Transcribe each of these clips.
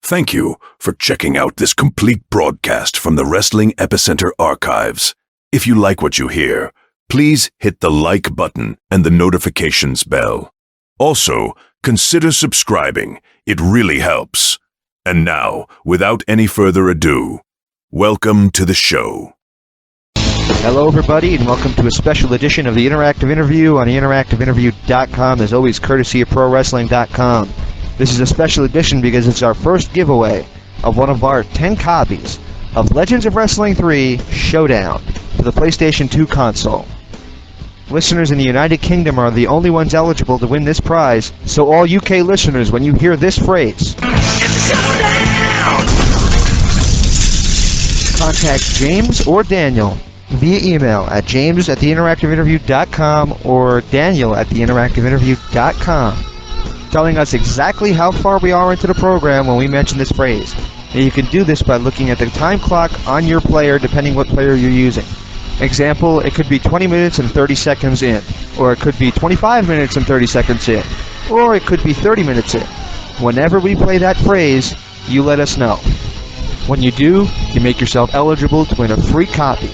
Thank you for checking out this complete broadcast from the Wrestling Epicenter archives. If you like what you hear, please hit the like button and the notifications bell. Also, consider subscribing. It really helps. And now, without any further ado, welcome to the show. Hello, everybody, and welcome to a special edition of the Interactive Interview on the interactiveinterview.com, as always, courtesy of ProWrestling.com. This is a special edition because it's our first giveaway of one of our 10 copies of Legends of Wrestling 3 Showdown for the PlayStation 2 console. Listeners in the United Kingdom are the only ones eligible to win this prize, so all UK listeners, when you hear this phrase, "It's Showdown!" contact James or Daniel via email at james@theinteractiveinterview.com or daniel@theinteractiveinterview.com, telling us exactly how far we are into the program when we mention this phrase. And you can do this by looking at the time clock on your player, depending what player you're using. Example, it could be 20 minutes and 30 seconds in, or it could be 25 minutes and 30 seconds in, or it could be 30 minutes in. Whenever we play that phrase, you let us know. When you do, you make yourself eligible to win a free copy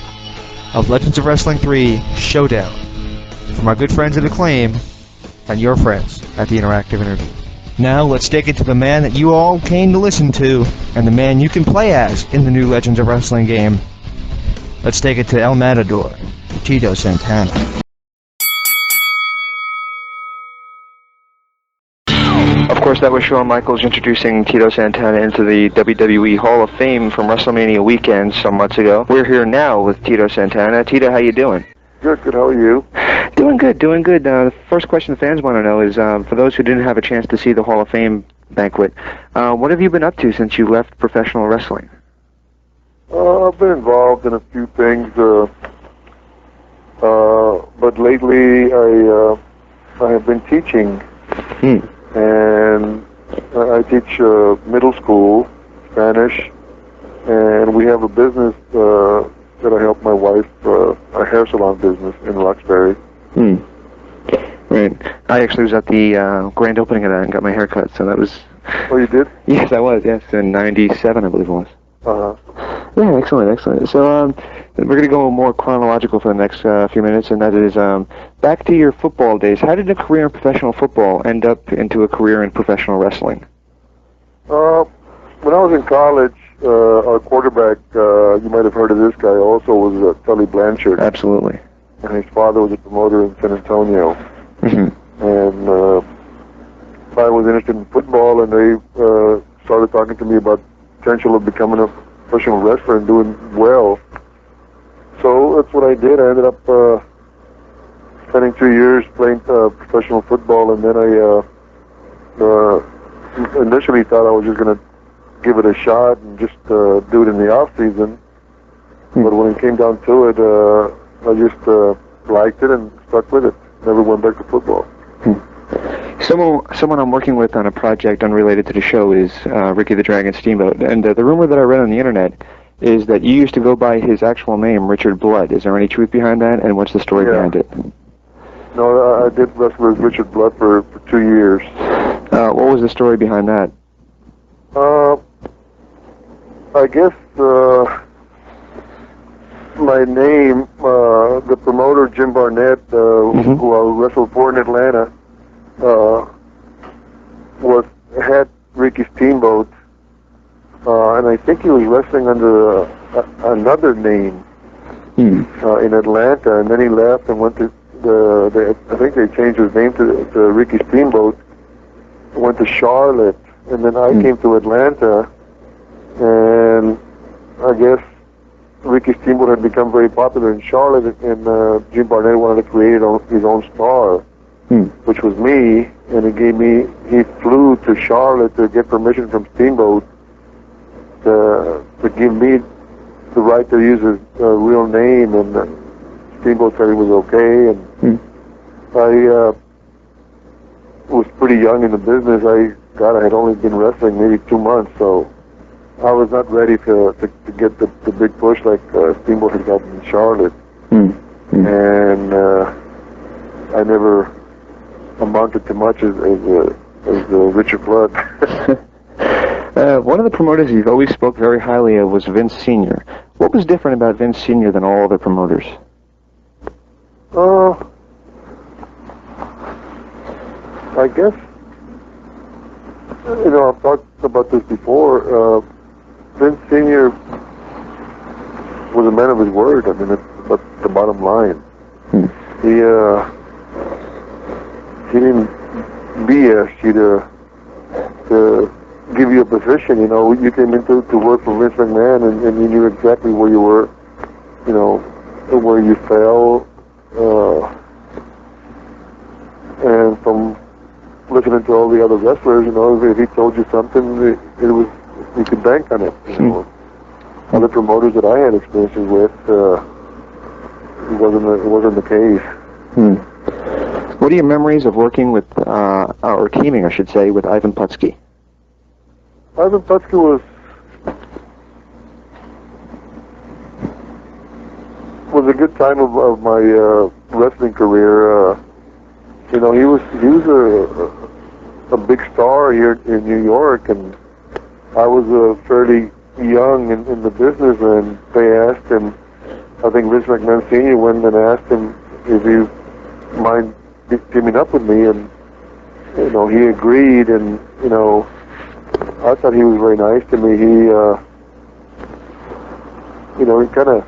of Legends of Wrestling 3 Showdown from our good friends at Acclaim and your friends at the Interactive Interview. Now, let's take it to the man that you all came to listen to, and the man you can play as in the new Legends of Wrestling game. Let's take it to El Matador, Tito Santana. Of course, that was Shawn Michaels introducing Tito Santana into the WWE Hall of Fame from WrestleMania weekend some months ago. We're here now with Tito Santana. Tito, how you doing? Good, how are you? Doing good. The first question the fans want to know is, for those who didn't have a chance to see the Hall of Fame banquet, what have you been up to since you left professional wrestling? I've been involved in a few things, but lately I have been teaching, and I teach middle school Spanish, and we have a business that I help my wife, a hair salon business in Roxbury. Right. I actually was at the grand opening of that and got my hair cut, so that was... Oh, you did? Yes, I was, yes, in 97, I believe it was. Uh-huh. Yeah, excellent. So, we're going to go more chronological for the next few minutes, and that is, back to your football days. How did a career in professional football end up into a career in professional wrestling? When I was in college, our quarterback, you might have heard of this guy also, was Tully Blanchard. Absolutely. And his father was a promoter in San Antonio. And I was interested in football, and they started talking to me about the potential of becoming a professional wrestler and doing well. So that's what I did. I ended up spending 2 years playing professional football, and then I initially thought I was just going to give it a shot and just do it in the off season. But when it came down to it, I just liked it and stuck with it. Never went back to football. Someone I'm working with on a project unrelated to the show is Ricky the Dragon Steamboat, and the rumor that I read on the internet is that you used to go by his actual name, Richard Blood. Is there any truth behind that, and what's the story behind it? No, I did wrestle with Richard Blood for 2 years. What was the story behind that? I guess my name, the promoter Jim Barnett, who I wrestled for in Atlanta, had Ricky Steamboat, and I think he was wrestling under another name in Atlanta, and then he left and went to I think they changed his name to Ricky Steamboat, went to Charlotte, and then I came to Atlanta, and I guess Ricky Steamboat had become very popular in Charlotte, and Jim Barnett wanted to create his own star, which was me, and he flew to Charlotte to get permission from Steamboat to give me the right to use his real name, and Steamboat said it was okay, and I was pretty young in the business. I had only been wrestling maybe 2 months, so I was not ready to get the big push like Steamboat had gotten in Charlotte. And I never amounted to much as Richard Blood. One of the promoters you've always spoke very highly of was Vince Sr. What was different about Vince Sr. than all other promoters? I guess, I've talked about this before. Vince Sr. was a man of his word. I mean, that's the bottom line. He didn't BS you to give you a position. You came into to work for Vince McMahon, and you knew exactly where you were, where you fell, and from listening to all the other wrestlers, if he told you something, it was, you could bank on it. Other promoters that I had experiences with, it wasn't the case. What are your memories of working with, or teaming, I should say, with Ivan Putski? Ivan Putski was a good time of my wrestling career. He was a big star here in New York, and I was fairly young in the business, and they asked him, I think Vince McMahon Sr. went and asked him if he mind teaming up with me, and he agreed, and I thought he was very nice to me. He kind of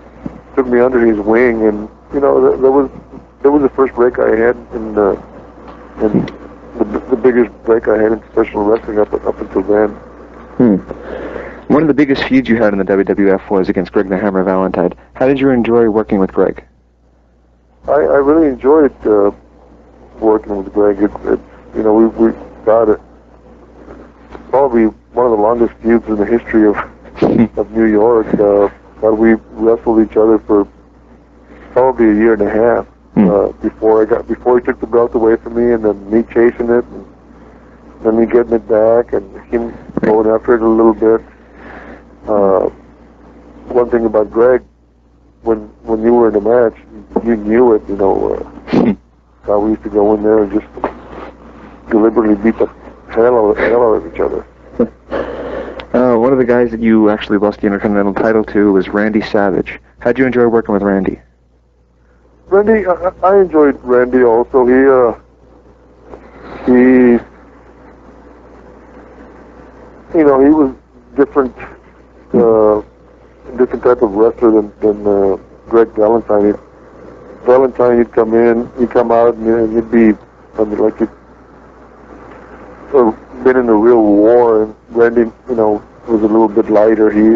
took me under his wing, and there was the first break I had in the biggest break I had in professional wrestling up until then. One of the biggest feuds you had in the WWF was against Greg the Hammer Valentine. How did you enjoy working with Greg? I really enjoyed working with Greg. We got it. Probably one of the longest feuds in the history of New York. But we wrestled each other for probably a year and a half before he took the belt away from me, and then me chasing it, and then me getting it back, and him going after it a little bit. One thing about Greg, when you were in a match, you knew it. How we used to go in there and just deliberately beat the hell out of each other. One of the guys that you actually lost the Intercontinental title to was Randy Savage. How'd you enjoy working with Randy? Randy, I enjoyed Randy also. He was different type of wrestler than Greg Valentine. Valentine, he'd come out, and you'd be, like you'd been in a real war, and Randy, was a little bit lighter. He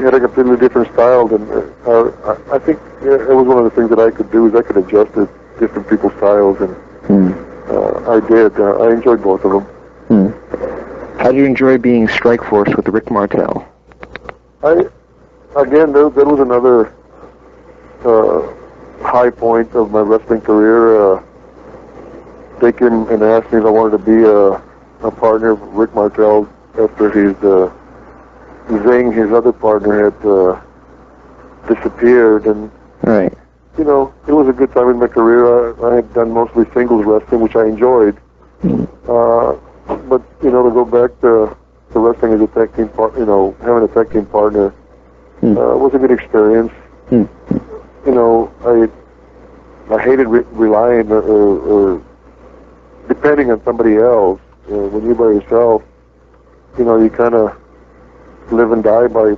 had a completely different style than, I think it was one of the things that I could do, is I could adjust to different people's styles, and I did. I enjoyed both of them. How do you enjoy being Strikeforce with Rick Martel? There was another high point of my wrestling career. They came and asked me if I wanted to be a partner of Rick Martel after his his other partner had disappeared, and right. It was a good time in my career. I had done mostly singles wrestling, which I enjoyed. But to go back to wrestling as a tag team having a tag team partner was a good experience. I hated relying or depending on somebody else. When you're by yourself, you kind of live and die by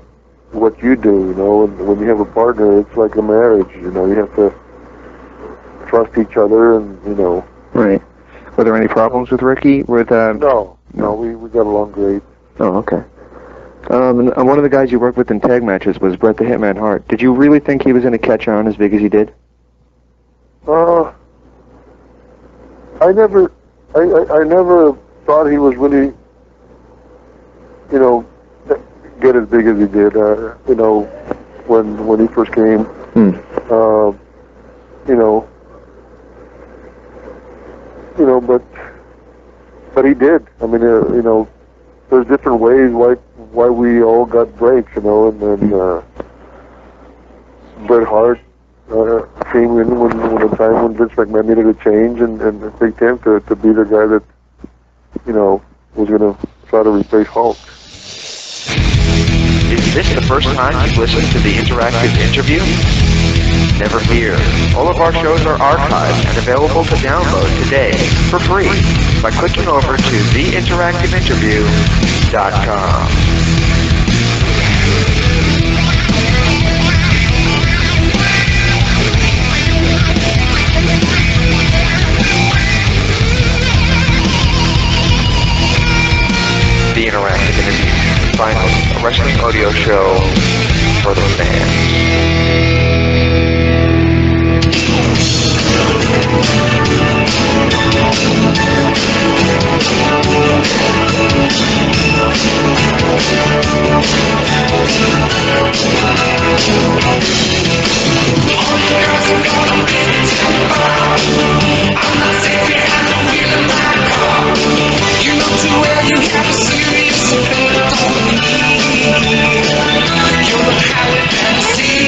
what you do, and when you have a partner, it's like a marriage, you have to trust each other, and, Right. Were there any problems with Ricky? No, we got along great. Oh, okay. And one of the guys you worked with in tag matches was Bret the Hitman Hart. Did you really think he was going to catch on as big as he did? I never thought he was really, get as big as he did. When he first came, but he did. I mean, there's different ways why we all got breaks, and then Bret Hart came in when the time when Vince McMahon needed a change, and picked him to be the guy that, was going to try to replace Hulk. Is this the first time you've listened to the interactive interview? Never fear. All of our shows are archived and available to download today for free by clicking over to theinteractiveinterview.com. The Interactive Interview, finally, a wrestling audio show for the fans. You know too well you have a serious effect on me. You're the pilot fantasy.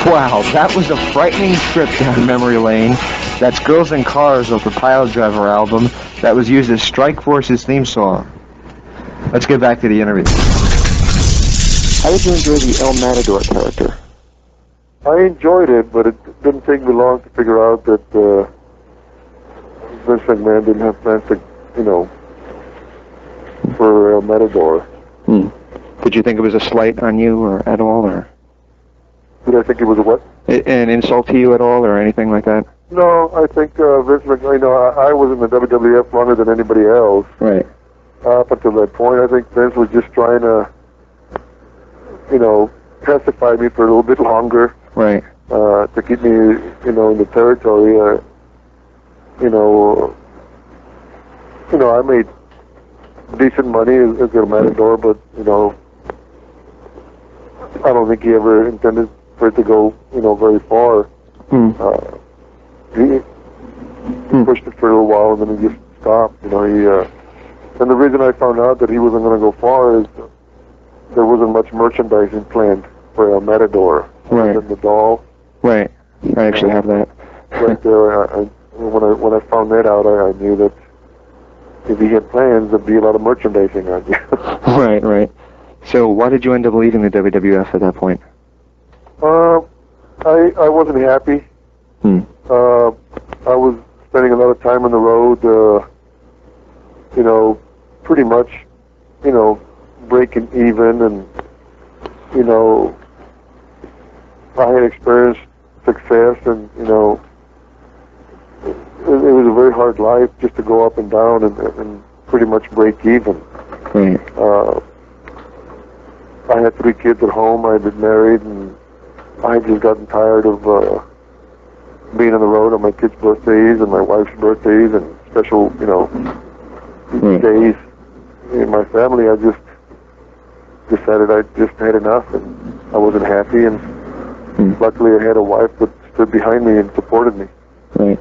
Wow, that was a frightening trip down memory lane. That's Girls and Cars off the Pile Driver album that was used as Strike Force's theme song. Let's get back to the interview. How did you enjoy the El Matador character? I enjoyed it, but it didn't take me long to figure out that Vince McMahon didn't have plans to, for El Matador. Did you think it was a slight on you or at all, or Did I think it was a what? an insult to you at all, or anything like that? No, I think Vince McMahon, I was in the WWF longer than anybody else. Right. Up until that point, I think Vince was just trying to, pacify me for a little bit longer. Right. To keep me, in the territory. I made decent money as a Matador, but, I don't think he ever intended for it to go, very far. He pushed it for a little while, and then he just stopped. And the reason I found out that he wasn't going to go far is there wasn't much merchandising planned for El Matador. Right. And the doll. Right. I actually have that. Right there. When I found that out, I knew that if he had plans, there'd be a lot of merchandising on you. Right. So why did you end up leaving the WWF at that point? I wasn't happy. I was spending a lot of time on the road, pretty much, breaking even, and, I had experienced success, and, it was a very hard life just to go up and down and pretty much break even. Right. I had 3 kids at home. I had been married, and I had just gotten tired of being on the road on my kids' birthdays and my wife's birthdays and special, days in my family. I just decided I just had enough, and I wasn't happy. And luckily, I had a wife that stood behind me and supported me. Right.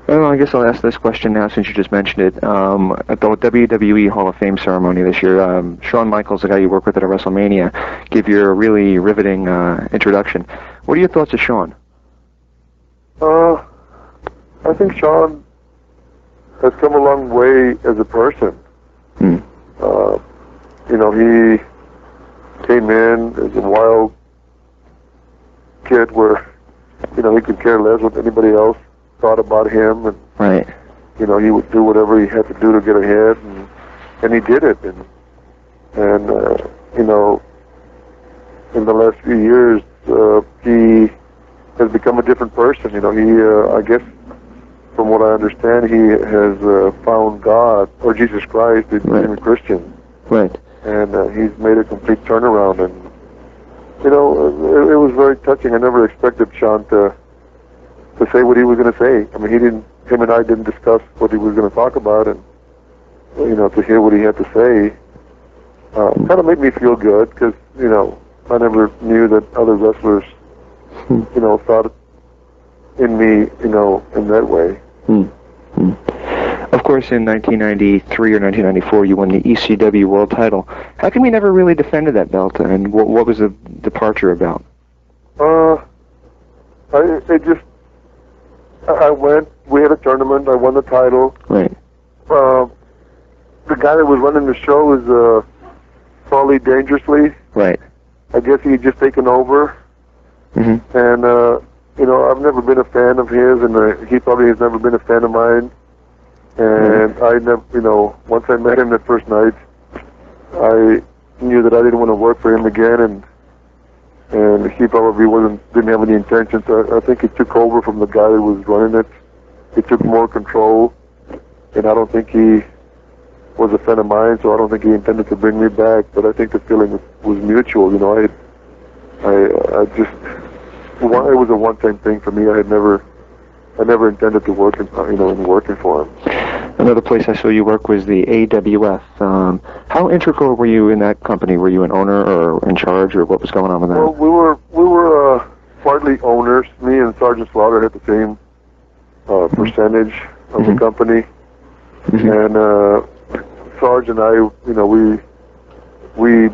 Well, I guess I'll ask this question now since you just mentioned it. At the WWE Hall of Fame ceremony this year, Shawn Michaels, the guy you work with at WrestleMania, gave you a really riveting introduction. What are your thoughts of Shawn? I think Shawn has come a long way as a person. He came in as a wild kid where, he could care less what anybody else thought about him, and right. He would do whatever he had to do to get ahead, and he did it. And in the last few years, he has become a different person. I guess from what I understand, he has found God, or Jesus Christ, he became a Christian. Right. And he's made a complete turnaround. And, you know, it was very touching. I never expected Sean to say what he was going to say. I mean, him and I didn't discuss what he was going to talk about, and, you know, to hear what he had to say kind of made me feel good, because, you know, I never knew that other wrestlers, you know, thought in me, you know, in that way. Of course, in 1993 or 1994, you won the ECW World Title. How come you never really defended that belt, and what was the departure about? I went. We had a tournament. I won the title. Right. The guy that was running the show was Paulie Dangerously. Right. I guess he had just taken over. Mm-hmm. And you know, I've never been a fan of his, and he probably has never been a fan of mine. And I never, you know, once I met him that first night, I knew that I didn't want to work for him again, and he probably didn't have any intentions. I think he took over from the guy that was running it. He took more control, and I don't think he was a fan of mine, so I don't think he intended to bring me back. But I think the feeling was mutual. You know, I just, it was a one-time thing for me. I never intended to work, in working for him. Another place I saw you work was the AWF. How integral were you in that company? Were you an owner or in charge, or what was going on with that? Well, we were partly owners. Me and Sergeant Slaughter had the same percentage of the company, and Sarge and I, you know, we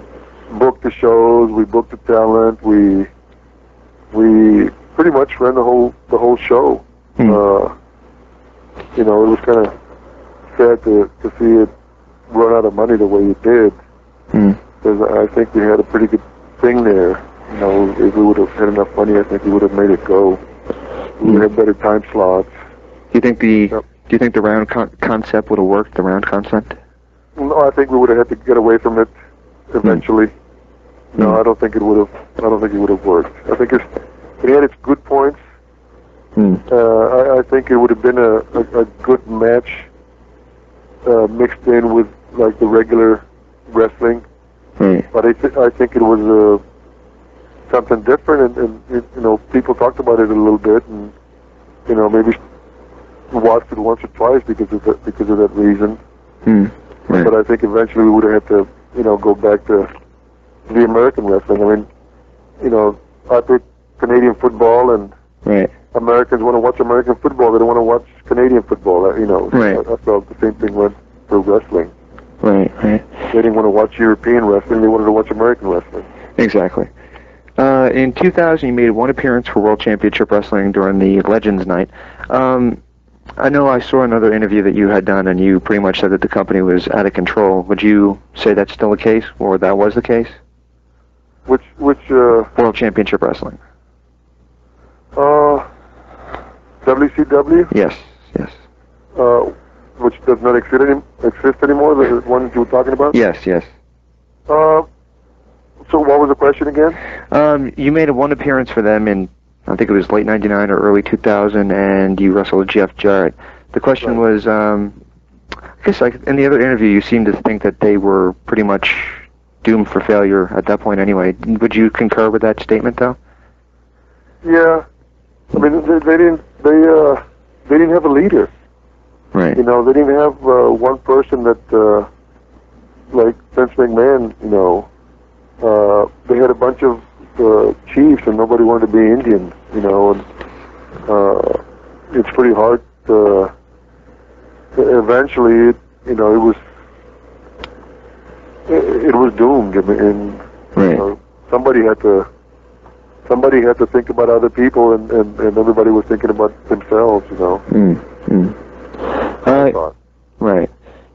booked the shows, we booked the talent, we pretty much ran the whole show. You know, it was kind of sad to see it run out of money the way it did, because I think we had a pretty good thing there. You know, if we would have had enough money, I think we would have made it go. We would have better time slots. Do you think the round concept would have worked? The round concept? No, I think we would have had to get away from it eventually. No, I don't think it would have. I don't think it would have worked. I think it had its good points. I think it would have been a good match mixed in with like the regular wrestling. But I think it was something different, and you know, people talked about it a little bit, and you know, maybe watched it once or twice because of that reason. But I think eventually we would have had to, you know, go back to the American wrestling. I mean, you know, I played Canadian football, and Americans want to watch American football. They don't want to watch Canadian football. You know, I felt the same thing went for wrestling. They didn't want to watch European wrestling. They wanted to watch American wrestling. Exactly. In 2000, you made one appearance for World Championship Wrestling during the Legends Night. I know I saw another interview that you had done, and you pretty much said that the company was out of control. Would you say that's still the case, or that was the case? Which World Championship Wrestling. WCW? Yes. Which does not exist anymore, the one that you were talking about? Yes. So what was the question again? You made one appearance for them in, I think it was late 99 or early 2000, and you wrestled Jeff Jarrett. The question was, I guess in the other interview you seemed to think that they were pretty much doomed for failure at that point anyway. Would you concur with that statement, though? Yeah. I mean, they didn't have a leader. You know, they didn't have one person that, like Vince McMahon, you know, they had a bunch of chiefs, and nobody wanted to be Indian, you know, and it's pretty hard to eventually, you know, it was doomed. I mean, you know, somebody had to think about other people, and everybody was thinking about themselves, you know. Right.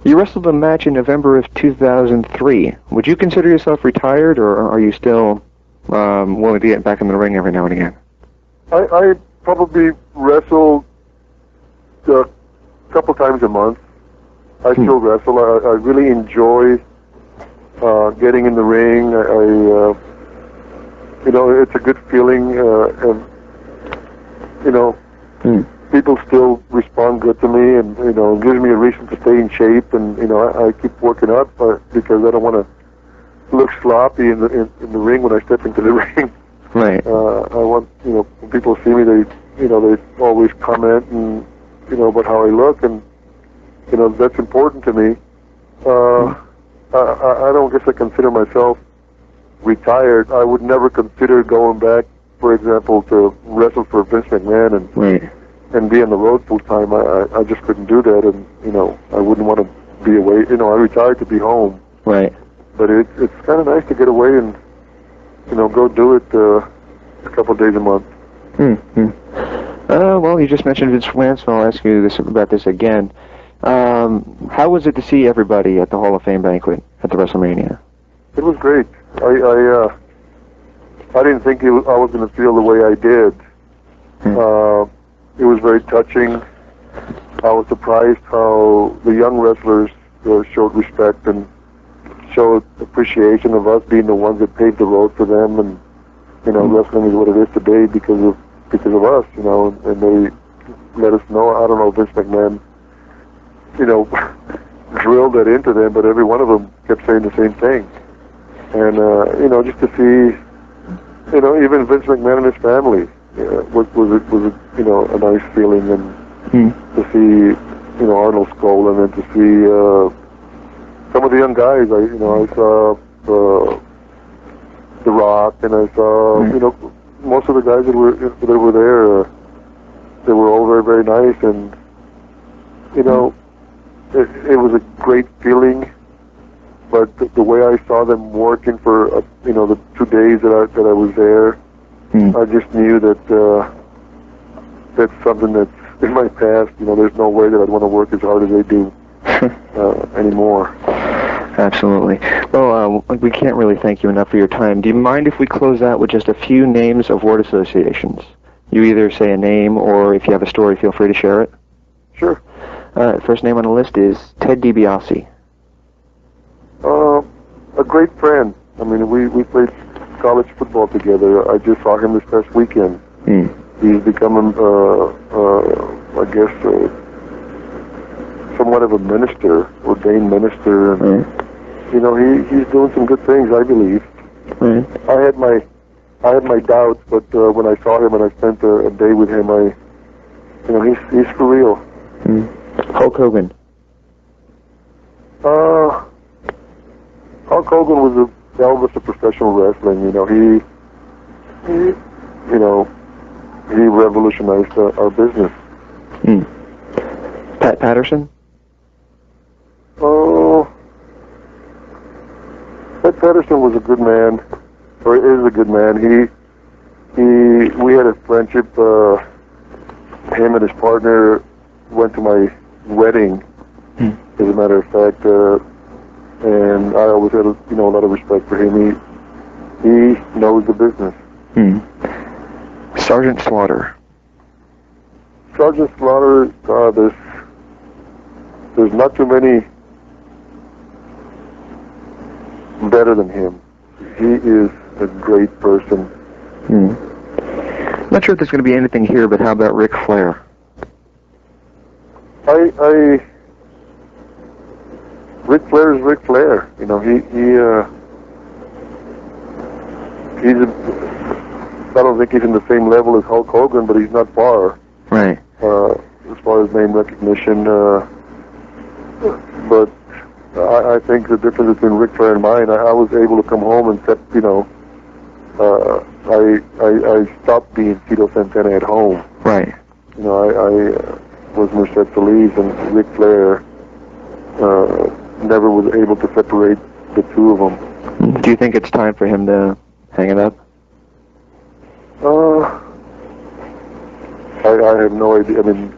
You wrestled a match in November of 2003. Would you consider yourself retired, or are you still willing to get back in the ring every now and again? I probably wrestle a couple times a month. I still wrestle. I really enjoy getting in the ring. You know, it's a good feeling, and you know, people still respond good to me, and you know, gives me a reason to stay in shape, and you know, I keep working up because I don't want to look sloppy in the ring when I step into the ring. Right. I want, you know, when people see me, they always comment and you know about how I look, and you know that's important to me. I don't guess I consider myself retired. I would never consider going back, for example, to wrestle for Vince McMahon and be on the road full time. I just couldn't do that, and you know I wouldn't want to be away. You know, I retired to be home. Right. But it's kind of nice to get away and you know go do it a couple of days a month. Well, you just mentioned Vince McMahon, so I'll ask you about this again. How was it to see everybody at the Hall of Fame banquet at the WrestleMania? It was great. I didn't think I was going to feel the way I did. It was very touching. I was surprised how the young wrestlers showed respect and showed appreciation of us being the ones that paved the road for them, and you know, wrestling is what it is today because of us, you know, and they let us know. I don't know, Vince McMahon, you know, drilled that into them, but every one of them kept saying the same thing. And you know, just to see, you know, even Vince McMahon and his family was you know a nice feeling, and to see, you know, Arnold Skull, and then to see some of the young guys. I saw The Rock, and I saw you know most of the guys that were there. They were all very, very nice, and you know it was a great feeling. But the way I saw them working for you know the 2 days that I was there, I just knew that that's something that's in my past. You know, there's no way that I'd want to work as hard as they do anymore. Absolutely. Well, we can't really thank you enough for your time. Do you mind if we close out with just a few names of word associations? You either say a name, or if you have a story, feel free to share it. Sure. First name on the list is Ted DiBiase. A great friend. I mean, we played college football together. I just saw him this past weekend. He's become, I guess, somewhat of a minister, ordained minister, and you know he's doing some good things, I believe. I had my doubts, but when I saw him and I spent a day with him, you know, he's for real. Hulk Hogan. Hulk Hogan was the Elvis of professional wrestling. You know, he revolutionized our business. Pat Patterson. Pat Patterson was a good man, or is a good man. We had a friendship. Him and his partner went to my wedding, as a matter of fact, and I always had a lot of respect for him. He knows the business. Sergeant Slaughter. Sergeant Slaughter, there's not too many better than him. He is a great person. Not sure if there's going to be anything here, but how about Ric Flair? Ric Flair is Ric Flair. You know, I don't think he's in the same level as Hulk Hogan, but he's not far. Right. As far as name recognition, but I think the difference between Ric Flair and mine, I was able to come home and set, you know, I stopped being Tito Santana at home. Right. You know, I was Merced Feliz, and Ric Flair never was able to separate the two of them. Do you think it's time for him to hang it up? I have no idea. I mean,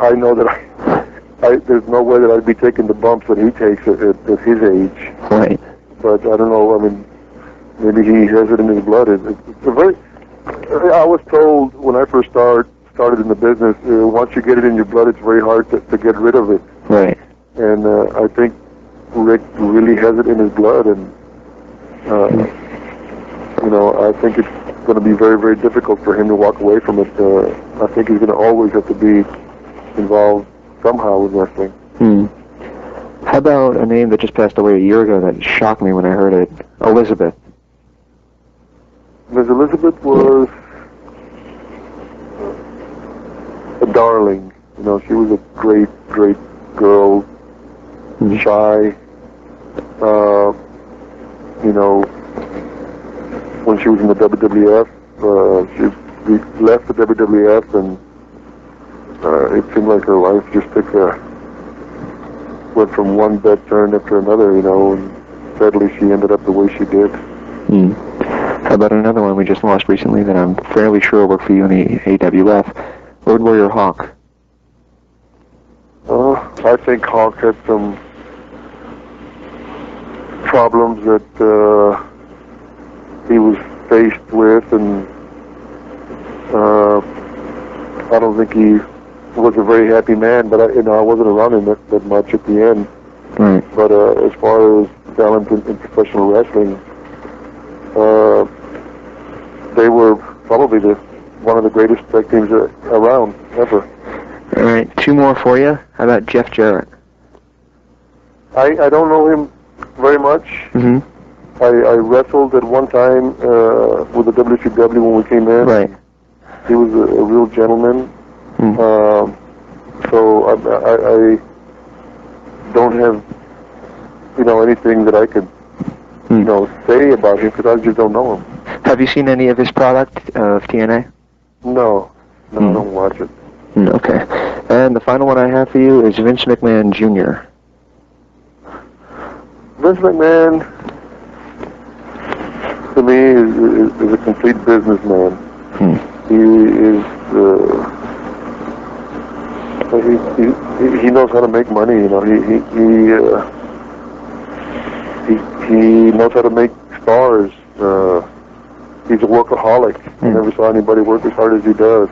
I know that there's no way that I'd be taking the bumps that he takes at his age. Right. But I don't know. I mean, maybe he has it in his blood. It's a very. I was told when I first started in the business, once you get it in your blood, it's very hard to get rid of it. Right. And I think Rick really has it in his blood, and you know, I think going to be very, very difficult for him to walk away from it. I think he's going to always have to be involved somehow with wrestling. How about a name that just passed away a year ago that shocked me when I heard it? Elizabeth. Ms. Elizabeth was a darling. You know, she was a great, great girl, shy. You know, when she was in the WWF, she left the WWF, and it seemed like her life just went from one bad turn after another, you know, and sadly she ended up the way she did. How about another one we just lost recently that I'm fairly sure worked for you in the AWF, Road Warrior Hawk? I think Hawk had some problems that he was faced with, and I don't think he was a very happy man, but I wasn't around him that much at the end. Right. But as far as talent in professional wrestling, they were probably one of the greatest tag teams around ever. All right, two more for you. How about Jeff Jarrett? I don't know him very much. I wrestled at one time with the WCW when we came in. Right. He was a real gentleman. So I don't have, you know, anything that I could, you know, say about him because I just don't know him. Have you seen any of his product of TNA? No, I don't watch it. Okay. And the final one I have for you is Vince McMahon Jr. Vince McMahon, to me, is a complete businessman. He is. He knows how to make money. You know, he knows how to make stars. He's a workaholic. I never saw anybody work as hard as he does.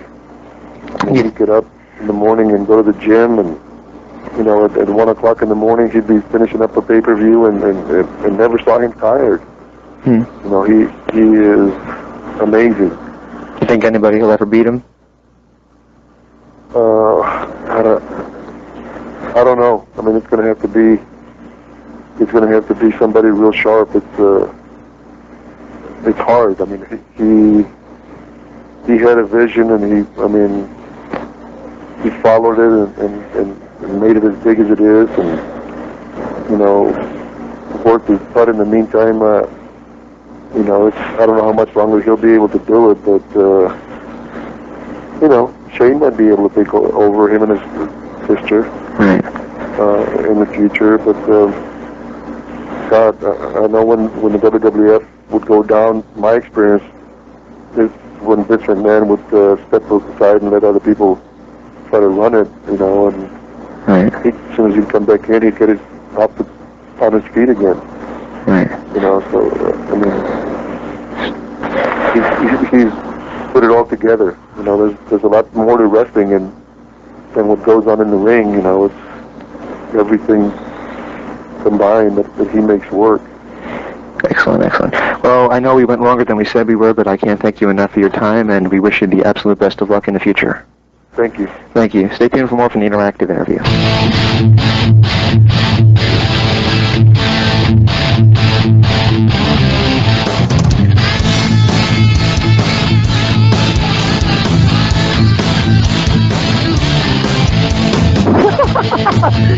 He'd get up in the morning and go to the gym, and you know, at 1 o'clock in the morning, he'd be finishing up a pay-per-view, and never saw him tired. You know, he is amazing. You think anybody will ever beat him? I don't know. I mean, it's going to have to be somebody real sharp. It's hard. I mean, he had a vision, and he followed it and made it as big as it is, and you know, worked his butt in the meantime. You know, I don't know how much longer he'll be able to do it, but you know, Shane might be able to take over him and his sister in the future. But God, I know when the WWF would go down, my experience is when Vince McMahon would step aside and let other people try to run it, you know, and as soon as he'd come back in, he'd get on his feet again. You know, so I mean, he's put it all together. You know, there's a lot more to wrestling than what goes on in the ring. You know, it's everything combined that he makes work. Excellent, excellent. Well, I know we went longer than we said we were, but I can't thank you enough for your time, and we wish you the absolute best of luck in the future. Thank you. Thank you. Stay tuned for more from the Interactive Interview.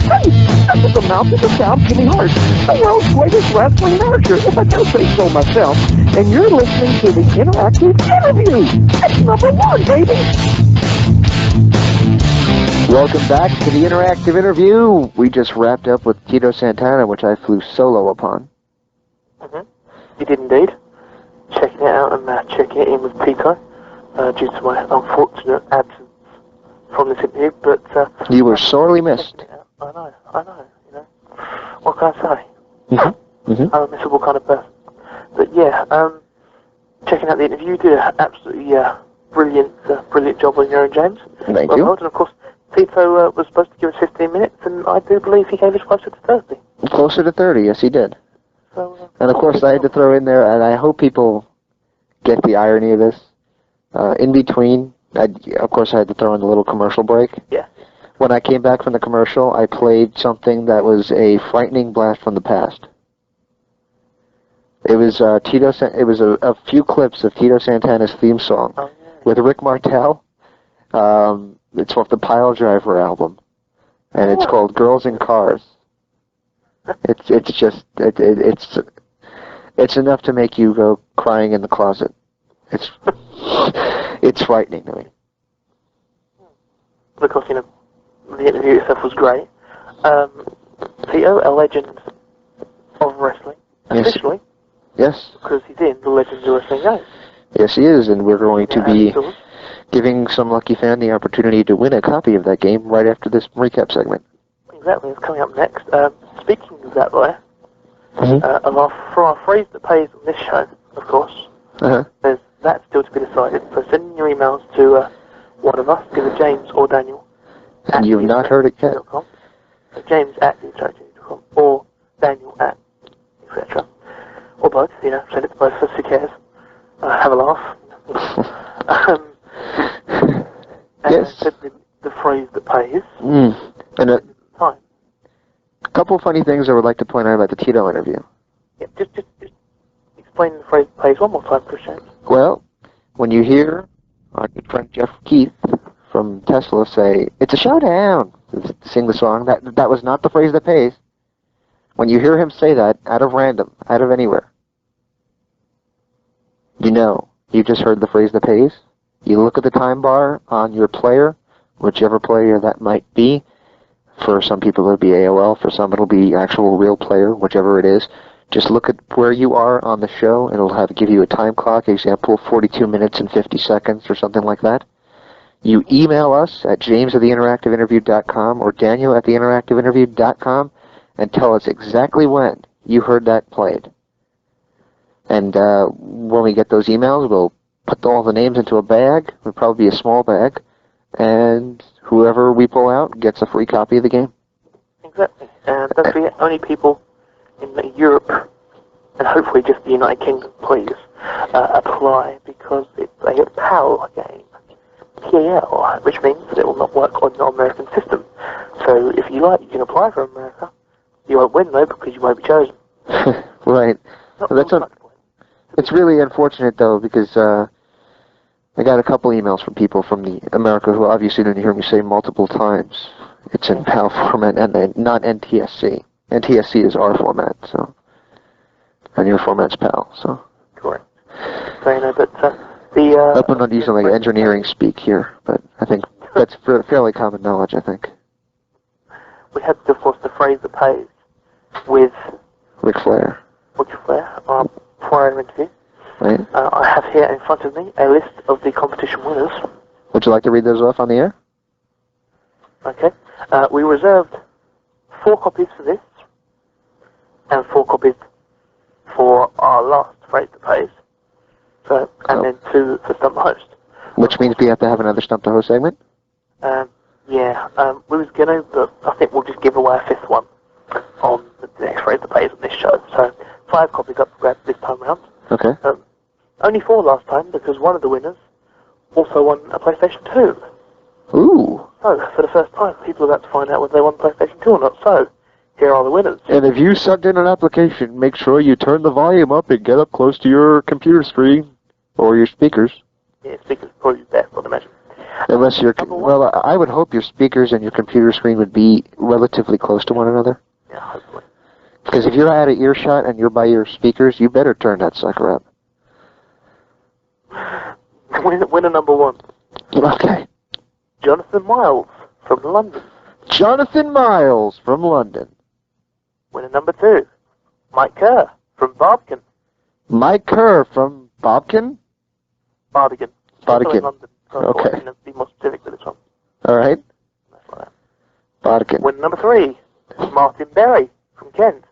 Hey, that's the mouth of the South, Jimmy Hart, the world's greatest wrestling manager, if I do say so myself. And you're listening to the Interactive Interview. It's #1, baby. Welcome back to the Interactive Interview. We just wrapped up with Tito Santana, which I flew solo upon. You did indeed. Checking it out and checking it in with Tito, due to my unfortunate absence from this interview, but You were sorely missed. I know, you know. What can I say? I'm a miserable kind of person. But yeah, checking out the interview, you did an absolutely brilliant job on your own, James. Thank well, you. And of course, Tito was supposed to give us 15 minutes, and I do believe he gave us closer to 30. Closer to 30, yes he did. So, And of course I had to throw in there, and I hope people get the irony of this? In between, of course I had to throw in a little commercial break. Yeah. When I came back from the commercial, I played something that was a frightening blast from the past. It was It was a few clips of Tito Santana's theme song with Rick Martel. It's off the Pile Driver album, and it's called "Girls in Cars." It's enough to make you go crying in the closet. It's frightening to me. Because, you know, the interview itself was great. Tito, a legend of wrestling, officially. Yes. Because he's in the Legends of Wrestling game. Yes, he is, and we're going to be giving some lucky fan the opportunity to win a copy of that game right after this recap segment. Exactly, it's coming up next. Speaking of that, though, for our phrase that pays on this show, of course, there's that still to be decided. So send in your emails to one of us, either James or Daniel. And you've not heard it yet? James at theinteractive.com or Daniel at etc. Or both, you know, send it to both of us, who cares? Have a laugh. Yes. Send in the phrase that pays. And Time. a couple of funny things I would like to point out about the Tito interview. Yeah, just explain the phrase that pays one more time, Chris James. Well, when you hear our good friend Jeff Keith from Tesla say, "It's a showdown," sing the song, that was not the phrase that pays. When you hear him say that, out of random, out of anywhere, you know, you just heard the phrase that pays. You look at the time bar on your player, whichever player that might be. For some people it'll be AOL, for some it'll be actual real player, whichever it is. Just look at where you are on the show, and it'll give you a time clock, example, 42 minutes and 50 seconds or something like that. You email us at james@theinteractiveinterview.com or daniel@theinteractiveinterview.com and tell us exactly when you heard that played. And when we get those emails, we'll put all the names into a bag. It'll probably be a small bag. And whoever we pull out gets a free copy of the game. Exactly. And don't forget, only people in Europe, and hopefully just the United Kingdom, please, apply, because it's a PAL game. PAL, which means that it will not work on the American system. So if you like, you can apply for America. You won't win, though, because you won't be chosen. Right. Well, it's really unfortunate, though, because I got a couple emails from people from America who obviously didn't hear me say multiple times. It's in PAL format and not NTSC. NTSC is our format, so, and your format's PAL, so. Correct. So, you know, but I hope I'm not using like engineering speak here, but I think that's fairly common knowledge, I think. We had, of course, the phrase that pays with Ric Flair. Our prior interview. Right. I have here in front of me a list of the competition winners. Would you like to read those off on the air? Okay. We reserved 4 copies for this, and 4 copies for our last phrase that pays. So, and then 2 for Stump the Host. Which means we have to have another Stump the Host segment? Yeah. We was gonna, but I think we'll just give away a 5th one on the next phrase that pays on this show. So, 5 copies up for grabs this time round. Okay. Only 4 last time, because one of the winners also won a PlayStation 2. Ooh. So, for the first time, people are about to find out whether they won PlayStation 2 or not. So, here are the winners. And if you sent in an application, make sure you turn the volume up and get up close to your computer screen or your speakers. Yeah, speakers probably best, I'd imagine. Unless you're, well, I would hope your speakers and your computer screen would be relatively close to one another. Yeah, hopefully. Because if you're out of earshot and you're by your speakers, you better turn that sucker up. Winner number 1. Okay. Jonathan Miles from London. Jonathan Miles from London. Winner number 2. Mike Kerr from Barbican. Mike Kerr from Barbican? Barbican. Barbican. London. So Okay. Be more specific with this one. All right. That's like that. Barbican. Winner number 3. Martin Berry from Kent.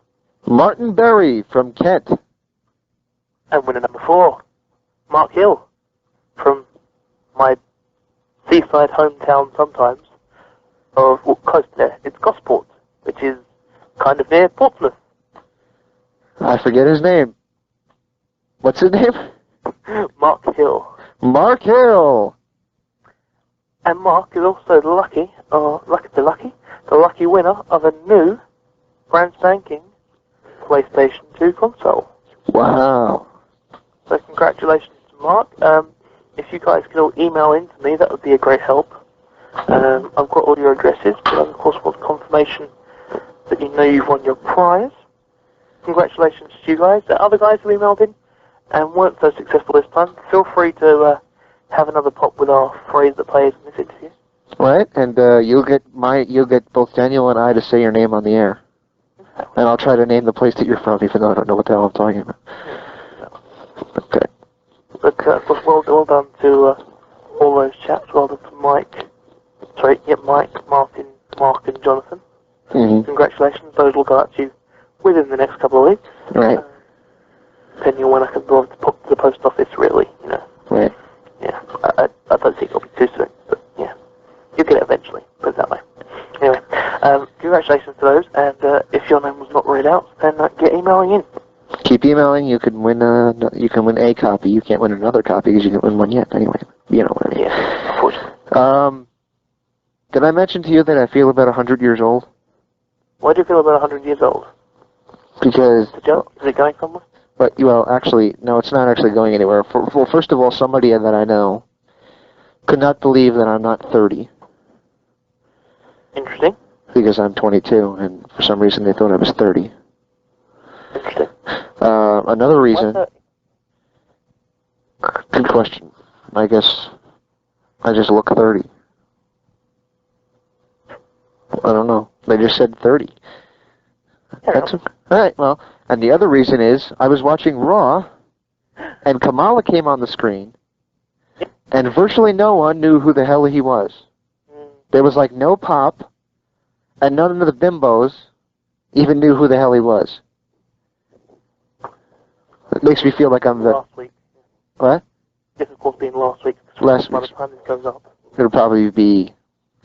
Martin Berry from Kent. And winner number 4. Mark Hill from my seaside hometown sometimes of, well, close to there. It's Gosport, which is kind of near Portsmouth. I forget his name. What's his name? Mark Mark Hill. Mark Hill! And Mark is also the lucky winner of a new brand spanking PlayStation 2 console. Wow. So congratulations to Mark. If you guys could all email in to me, that would be a great help. I've got all your addresses, but I of course want confirmation that you know you've won your prize. Congratulations to you guys. The other guys who emailed in and weren't so successful this time, feel free to have another pop with our phrase that plays in this interview. Right, and you'll get both Daniel and I to say your name on the air. And I'll try to name the place that you're from, even though I don't know what the hell I'm talking about. Okay. But of course, well done to all those chaps. Well done to Mike, Mark and Jonathan. Mm-hmm. Congratulations. Those will go out to you within the next couple of weeks. Right. Depending on when I can go to pop to the post office, really, you know. Right. Yeah, I don't think it'll be too soon, but yeah, you'll get it eventually, put it that way. Anyway, congratulations to those, and if your name was not read out, then get emailing in. Keep emailing. You can win a copy. You can't win another copy because you didn't win one yet. Anyway, you know what I mean. Yeah, unfortunately. Did I mention to you that I feel about 100 years old? Why do you feel about 100 years old? Because... Is it going somewhere? Well, actually, no, it's not actually going anywhere. Well, first of all, somebody that I know could not believe that I'm not 30. Interesting. Because I'm 22, and for some reason they thought I was 30. Interesting. Another reason... Good question. I guess I just look 30. I don't know. They just said 30. That's all right, well, and the other reason is I was watching Raw, and Kamala came on the screen, and virtually no one knew who the hell he was. There was like no pop, and none of the bimbos even knew who the hell he was. It makes me feel like I'm the... Last week. What? This, of course, being last week. Last By week. the time this goes up. It'll probably be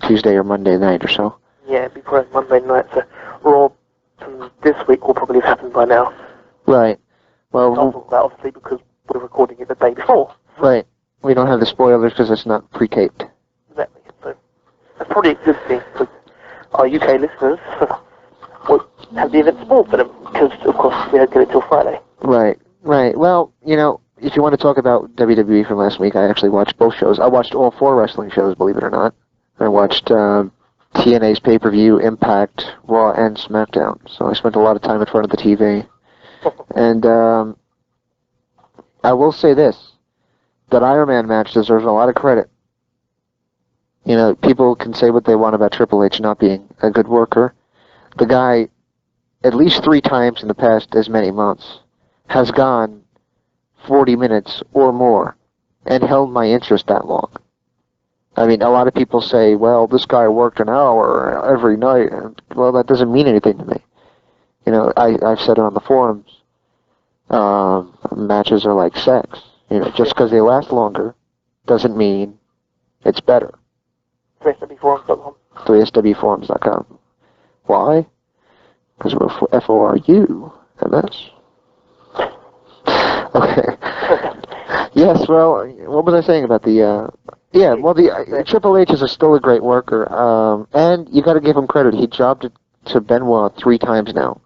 Tuesday or Monday night or so. Yeah, it'd be probably Monday night, so Raw this week will probably have happened by now. Right. Well, I'll talk about obviously because we're recording it the day before. Right. We don't have the spoilers because it's not pre-taped. Exactly. So that's probably a good thing because our UK listeners will have the event spoiled for them because, of course, we don't get it till Friday. Right. Right. Well, you know, if you want to talk about WWE from last week, I actually watched both shows. I watched all 4 wrestling shows, believe it or not. I watched TNA's pay-per-view, Impact, Raw, and SmackDown. So I spent a lot of time in front of the TV. And I will say this. That Iron Man match deserves a lot of credit. You know, people can say what they want about Triple H not being a good worker. The guy, at least 3 times in the past as many months, has gone 40 minutes or more and held my interest that long. I mean, a lot of people say, well, this guy worked an hour every night. And, well, that doesn't mean anything to me. You know, I've said it on the forums. Matches are like sex. You know, just because they last longer doesn't mean it's better. 3SWforums.com. 3SWforums.com. Why? Because we're FORUMS. Okay. Yes, well, what was I saying about the, the Triple H is still a great worker, and you got to give him credit. He jobbed to Benoit 3 times now,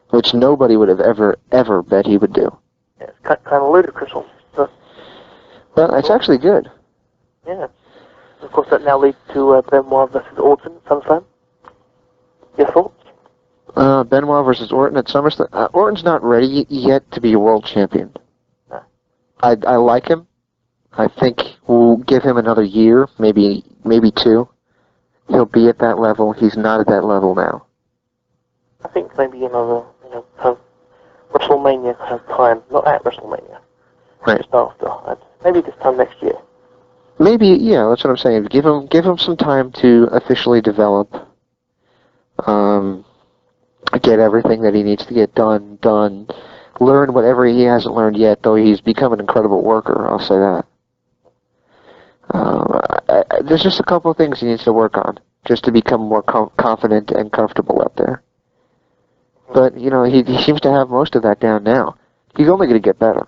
which nobody would have ever bet he would do. Yeah, it's kind of ludicrous. Well, it's actually good. Yeah. Of course, that now leads to Benoit versus Orton at SummerSlam. Your thoughts? Benoit versus Orton at SummerSlam. Orton's not ready yet to be a world champion. No. I like him. I think we'll give him another year, maybe 2. He'll be at that level. He's not at that level now. I think maybe another, WrestleMania kind of time. Not at WrestleMania. Right. Just after. Maybe this time next year. Maybe, yeah, that's what I'm saying. Give him some time to officially develop. Get everything that he needs to get done. Learn whatever he hasn't learned yet, though he's become an incredible worker, I'll say that. There's just a couple of things he needs to work on, just to become more confident and comfortable out there. But, he seems to have most of that down now. He's only going to get better.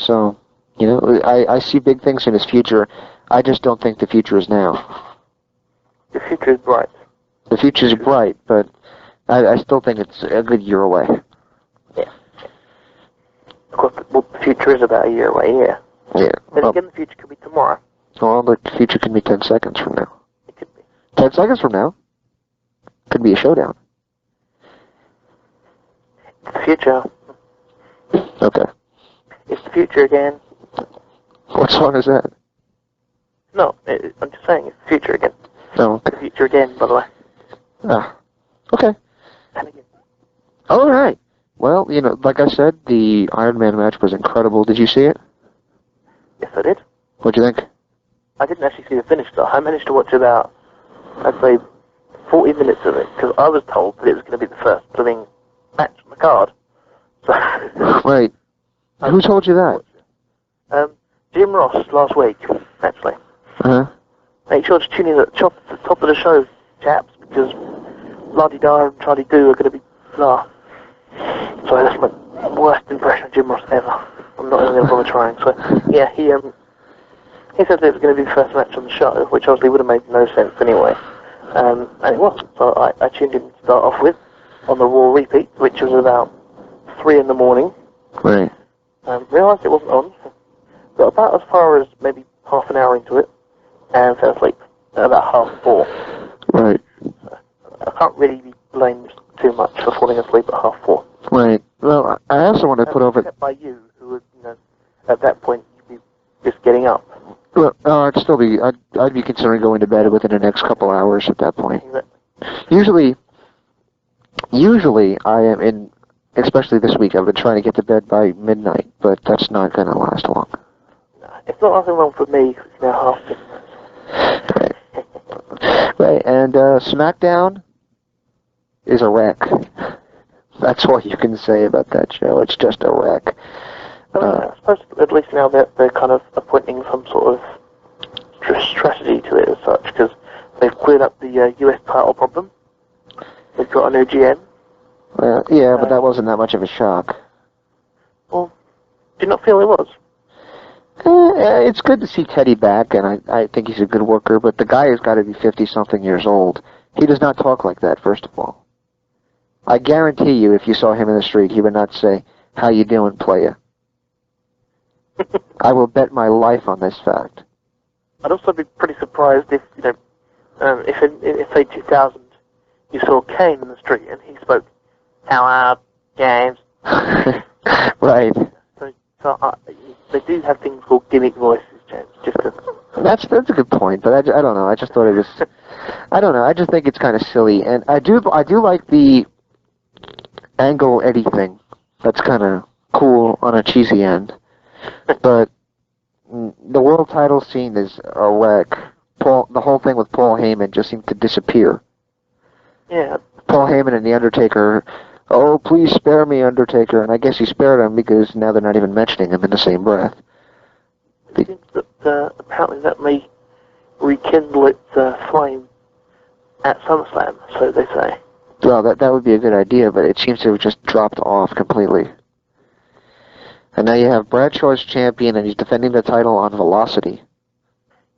So, you know, I see big things in his future. I just don't think the future is now. The future is bright. The future is bright, but I still think it's a good year away. Yeah. Of course, the future is about a year away, yeah. Yeah. But again, the future could be tomorrow. Well, the future can be 10 seconds from now. It could be. 10 seconds from now? Could be a showdown. It's the future. Okay. It's the future again. What song is that? No, I'm just saying, it's the future again. Oh, okay. The future again, by the way. Ah. Okay. And again. All right. Well, you know, like I said, the Iron Man match was incredible. Did you see it? Yes, I did. What'd you think? I didn't actually see the finish, though. I managed to watch about, I'd say, 40 minutes of it, because I was told that it was going to be the first living match on the card. So, Right. Who told you that? Jim Ross last week, actually. Uh-huh. Make sure to tune in at the top of the show, chaps, because La-Di-Da and Charlie-Do are going to be blah. Sorry, that's my worst impression of Jim Ross ever. I'm not even going to bother trying. So, yeah, he said that it was going to be the first match on the show, which obviously would have made no sense anyway. And it wasn't. So I tuned in to start off with on the Raw repeat, which was about 3 in the morning. Right. Realised it wasn't on. Got about as far as maybe half an hour into it, and fell asleep at about 4:30. Right. So I can't really be blamed too much for falling asleep at 4:30. Right. Well, I also want to put over... Except by you, who was, you know, at that point, you'd be just getting up. Well, I'd still be... I'd be considering going to bed within the next couple hours at that point. Exactly. Usually I am in... Especially this week, I've been trying to get to bed by midnight, but that's not going to last long. No, it's not nothing wrong for me, 'cause it's now half midnight. Right, and SmackDown is a wreck. That's all you can say about that show. It's just a wreck. I suppose at least now they're kind of appointing some sort of strategy to it as such, because they've cleared up the US title problem. They've got a new GM. Yeah, but that wasn't that much of a shock. Well, do you not feel it was? It's good to see Teddy back, and I think he's a good worker, but the guy has got to be 50-something years old. He does not talk like that, first of all. I guarantee you, if you saw him in the street, he would not say, "How you doing, playa?" I will bet my life on this fact. I'd also be pretty surprised if, you know, if in say 2000, you saw Kane in the street and he spoke, "How are James?" Right. So they do have things called gimmick voices, James. Just to... That's a good point, but I don't know. I just thought it was. I don't know. I just think it's kind of silly, and I do like the Angle Eddie thing. That's kind of cool on a cheesy end, but the world title scene is a wreck. The whole thing with Paul Heyman just seemed to disappear. Yeah. Paul Heyman and The Undertaker, "Oh, please spare me, Undertaker." And I guess he spared him because now they're not even mentioning him in the same breath. It seems that apparently that may rekindle its flame at SummerSlam, so they say. Well, that would be a good idea, but it seems to have just dropped off completely. And now you have Bradshaw as champion, and he's defending the title on Velocity.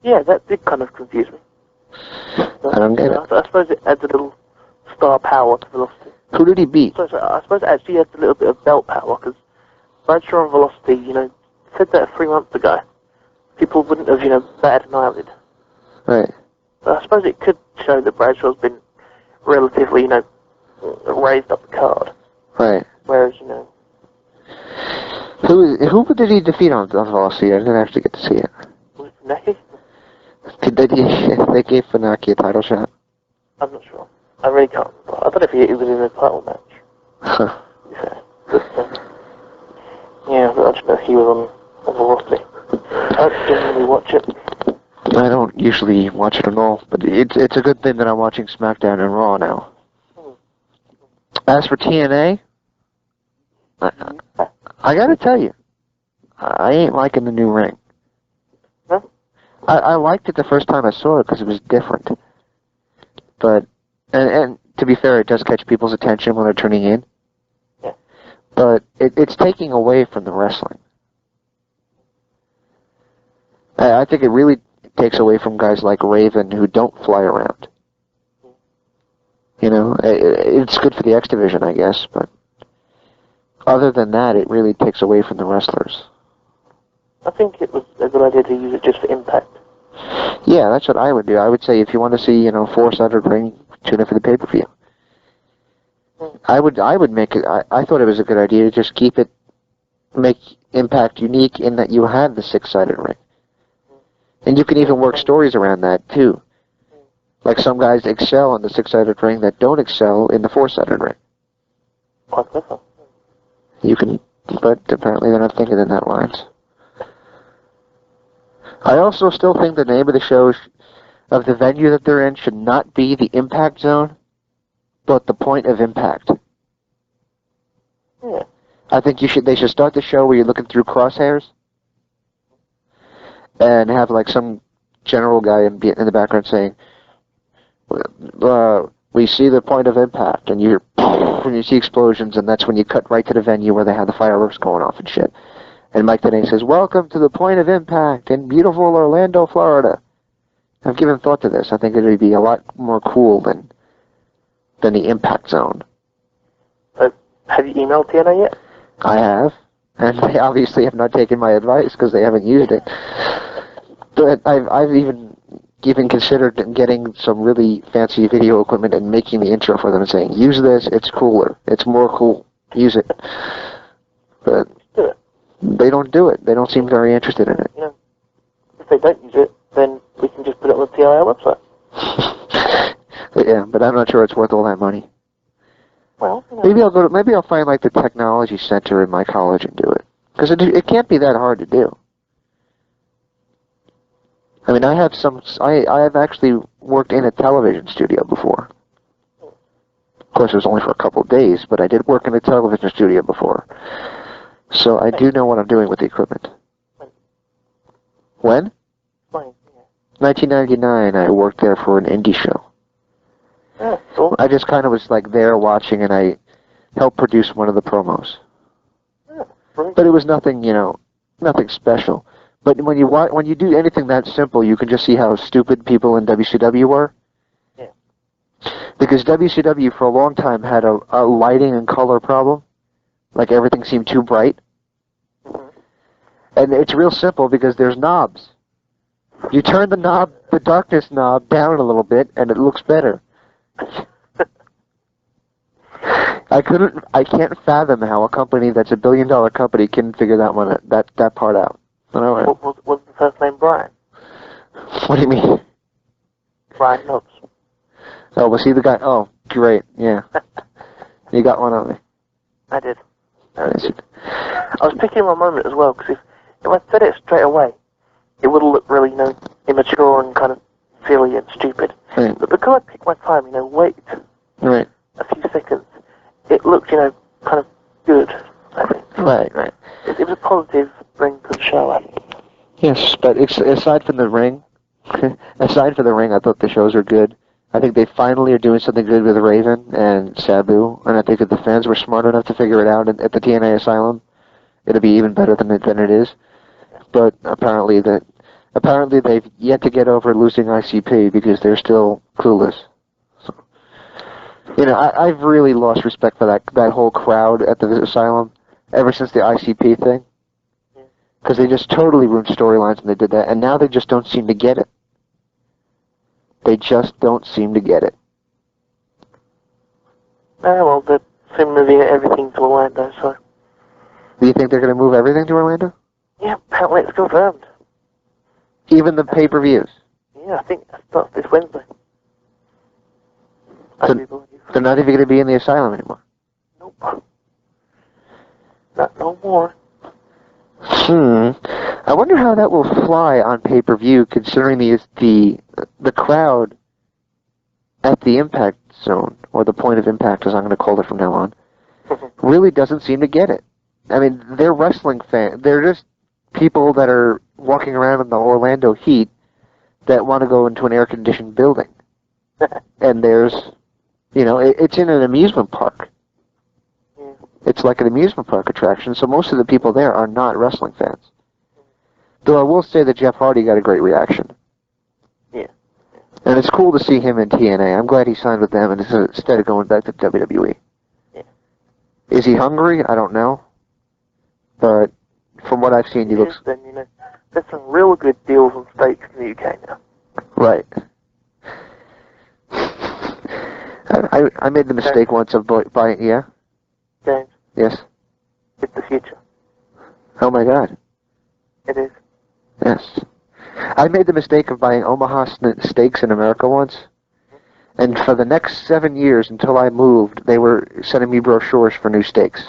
Yeah, that did kind of confuse me. I don't get it. I suppose it adds a little star power to Velocity. Who did he beat? So I suppose it actually adds a little bit of belt power, because Bradshaw and Velocity, you know, said that 3 months ago. People wouldn't have, you know, batted an eyelid. Right. But I suppose it could show that Bradshaw's been relatively, you know, raised up the card. Right. Whereas, you know... Who did he defeat on Velocity? I didn't actually get to see it. Was it Funaki? They gave Funaki a title shot? I'm not sure. I really can't remember. I don't know if he was in a title match. Huh. Yeah, but I just know he was on Velocity. I don't generally watch it. I don't usually watch it at all, but it's a good thing that I'm watching SmackDown and Raw now. As for TNA, I gotta tell you, I ain't liking the new ring. Huh? I liked it the first time I saw it because it was different. But, and to be fair, it does catch people's attention when they're tuning in. Yeah. But it's taking away from the wrestling. I think it really takes away from guys like Raven who don't fly around. You know, it's good for the X Division, I guess, but other than that, it really takes away from the wrestlers. I think it was a good idea to use it just for impact. Yeah, that's what I would do. I would say if you want to see, four-sided ring, tune in for the pay-per-view. I would make it. I thought it was a good idea to just make Impact unique in that you had the six-sided ring, and you can even work stories around that too. Like some guys excel in the six-sided ring that don't excel in the four-sided ring. Quite clever. You can, but apparently they're not thinking in that lines. I also still think the name of the show, of the venue that they're in, should not be the Impact Zone, but the Point of Impact. Yeah. I think they should start the show where you're looking through crosshairs, and have like some general guy in the background saying, we see the Point of Impact, and when you see explosions, and that's when you cut right to the venue where they have the fireworks going off and shit. And Mike Tenay says, welcome to the Point of Impact in beautiful Orlando, Florida. I've given thought to this. I think it would be a lot more cool than the Impact Zone. Have you emailed TNA yet? I have. And they obviously have not taken my advice because they haven't used it. But I've even considered getting some really fancy video equipment and making the intro for them and saying, use this, it's cooler. It's more cool. Use it. But Do it. they don't do it. They don't seem very interested in it. If they don't use it, then we can just put it on the TIA website. Yeah, but I'm not sure it's worth all that money. Well, Maybe I'll find like the technology center in my college and do it. Because it can't be that hard to do. I mean, I have actually worked in a television studio before. Of course, it was only for a couple of days, but I did work in a television studio before. So I do know what I'm doing with the equipment. When? Fine. 1999, I worked there for an indie show. Yeah, cool. I just kind of was like there watching, and I helped produce one of the promos. Yeah, brilliant. But it was nothing, nothing special. But when you do anything that simple, you can just see how stupid people in WCW were. Yeah. Because WCW for a long time had a lighting and color problem. Like everything seemed too bright. Mm-hmm. And it's real simple because there's knobs. You turn the darkness knob down a little bit, and it looks better. I can't fathom how a company that's $1 billion company can figure that part out. Was the first name Brian? What do you mean? Brian Knobs. Oh, was he the guy? Oh, great, yeah. You got one on me. I did. I was picking my moment as well, because if I said it straight away, it would look really, immature and kind of silly and stupid. Right. But because I picked my time, wait Right. a few seconds, it looked, kind of good, I think. Right. It was a positive thing to the show, I think. Yes, but aside from the ring, I thought the shows were good. I think they finally are doing something good with Raven and Sabu, and I think if the fans were smart enough to figure it out at the TNA Asylum, it'll be even better than it is. But apparently they've yet to get over losing ICP because they're still clueless. So, I've really lost respect for that whole crowd at the Asylum ever since the ICP thing. Because they just totally ruined storylines when they did that, and now they just don't seem to get it. They just don't seem to get it. Well, they're soon moving everything to Orlando, so... Do you think they're going to move everything to Orlando? Yeah, apparently it's confirmed. Even the pay-per-views? Yeah, I think that starts this Wednesday. So they're not even going to be in the Asylum anymore? Nope. Not no more. I wonder how that will fly on pay-per-view, considering the crowd at the Impact Zone, or the Point of Impact, as I'm going to call it from now on, really doesn't seem to get it. I mean, they're wrestling fans. They're just people that are walking around in the Orlando heat that want to go into an air-conditioned building. And there's, it's in an amusement park. It's like an amusement park attraction, so most of the people there are not wrestling fans. Though I will say that Jeff Hardy got a great reaction. Yeah. And it's cool to see him in TNA. I'm glad he signed with them instead of going back to WWE. Yeah. Is he hungry? I don't know. But from what I've seen, he looks... Then, you know, there's some real good deals on steaks in the UK now. Right. I made the mistake once of buying... Yeah? James, Yes. it's the future. Oh my God. It is. Yes. I made the mistake of buying Omaha steaks in America once. And for the next 7 years until I moved, they were sending me brochures for new steaks.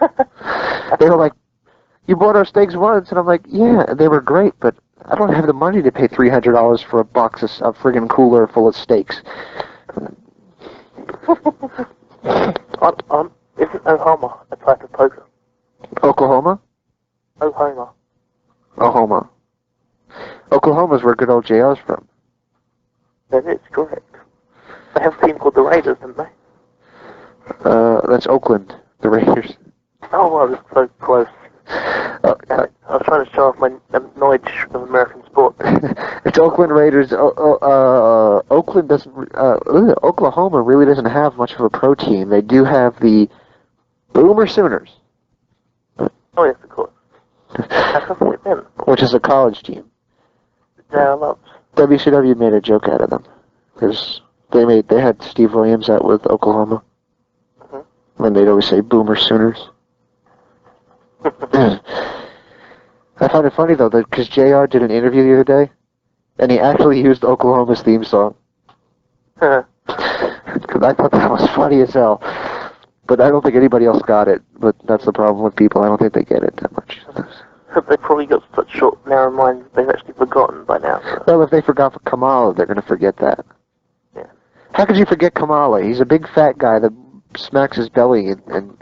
They were like, you bought our steaks once? And I'm like, yeah, they were great, but I don't have the money to pay $300 for a box of a friggin' cooler full of steaks. Isn't Oklahoma a type of poker? Oklahoma? Oklahoma. Oklahoma. Oklahoma's where good old JR's from. That is correct. They have a team called the Raiders, don't they? That's Oakland, the Raiders. Oh, well, that's so close. I was trying to show off my knowledge of American sport. It's Oakland Raiders. Oakland doesn't. Oklahoma really doesn't have much of a pro team. They do have the Boomer Sooners. Oh, yes, of course. How come it then? Which is a college team. Yeah, I love. WCW made a joke out of them because they had Steve Williams out with Oklahoma, and they'd always say Boomer Sooners. I find it funny though that because JR did an interview the other day, and he actually used Oklahoma's theme song. Because I thought that was funny as hell. But I don't think anybody else got it. But that's the problem with people. I don't think they get it that much. They probably got such short, narrow minds they've actually forgotten by now. So. Well, if they forgot Kamala, they're going to forget that. Yeah. How could you forget Kamala? He's a big fat guy that smacks his belly and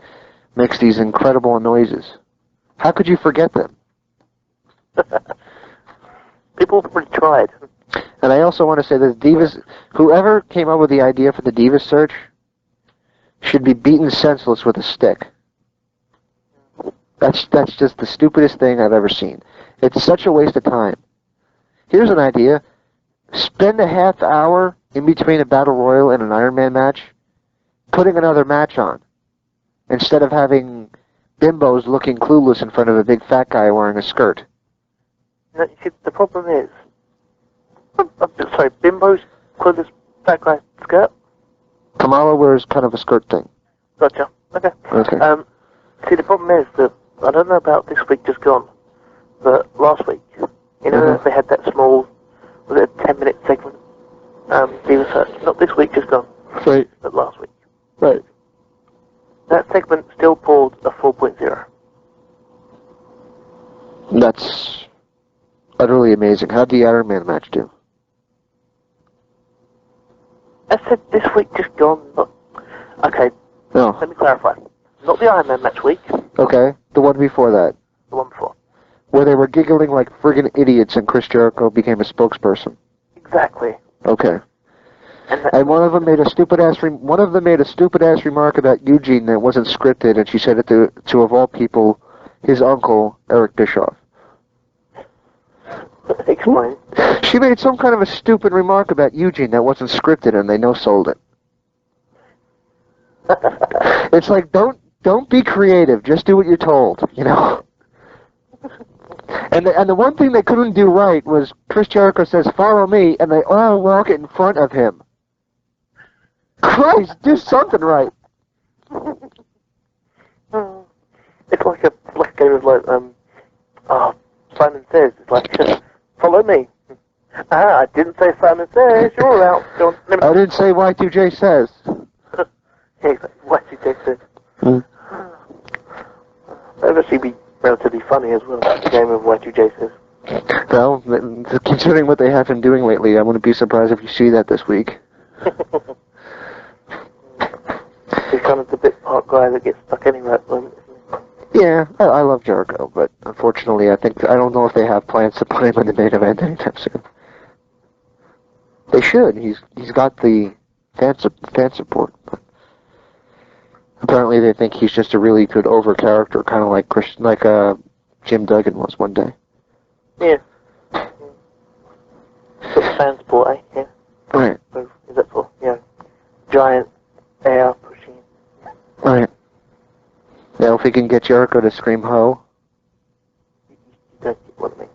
makes these incredible noises. How could you forget them? People have really tried. And I also want to say that Divas, whoever came up with the idea for the Divas search, should be beaten senseless with a stick. That's just the stupidest thing I've ever seen. It's such a waste of time. Here's an idea. Spend a half hour in between a Battle Royal and an Iron Man match, putting another match on, instead of having bimbos looking clueless in front of a big fat guy wearing a skirt. No, you see, the problem is... sorry, bimbos, clueless fat guy skirt? Kamala wears kind of a skirt thing. Gotcha. Okay. Okay. See, the problem is that, I don't know about this week just gone, but last week, you know, they had that small, was it a 10-minute segment? Divas Search. Not this week just gone. Right. But last week. Right. That segment still pulled a 4.0. That's utterly amazing. How'd the Iron Man match do? I said this week just gone, but... Okay, No. let me clarify. Not the Iron Man match week, Okay. The one before that. the one before. Where they were giggling like friggin' idiots and Chris Jericho became a spokesperson. Exactly. Okay. And And one of them made a stupid ass remark about Eugene that wasn't scripted, and she said it to of all people, his uncle Eric Bischoff. explain. She made some kind of a stupid remark about Eugene that wasn't scripted, and they no-sold it. It's like don't be creative, just do what you're told, you know. And the one thing they couldn't do right was Chris Jericho says, "Follow me," and they all walk in front of him. Christ, do something right. It's like a game of like Simon Says. It's like follow me. I didn't say Simon Says. You're out. I didn't say Y2J says. What you take says. That would actually be relatively funny as well. The game of Y2J says. Well, considering what they have been doing lately, I wouldn't be surprised if you see that this week. He's kind of the bit part guy that gets stuck anywhere at the moment, isn't he? Yeah, I love Jericho, but unfortunately, I don't know if they have plans to put him in the main event anytime soon. They should. He's got the fan support. But apparently, they think he's just a really good over character, kind of like Jim Duggan was one day. Yeah. Sort of fan sport, eh? Yeah. Right. So, is that for, giant air pushing? Right. Now, if we can get Jericho to scream ho. You don't get what I mean.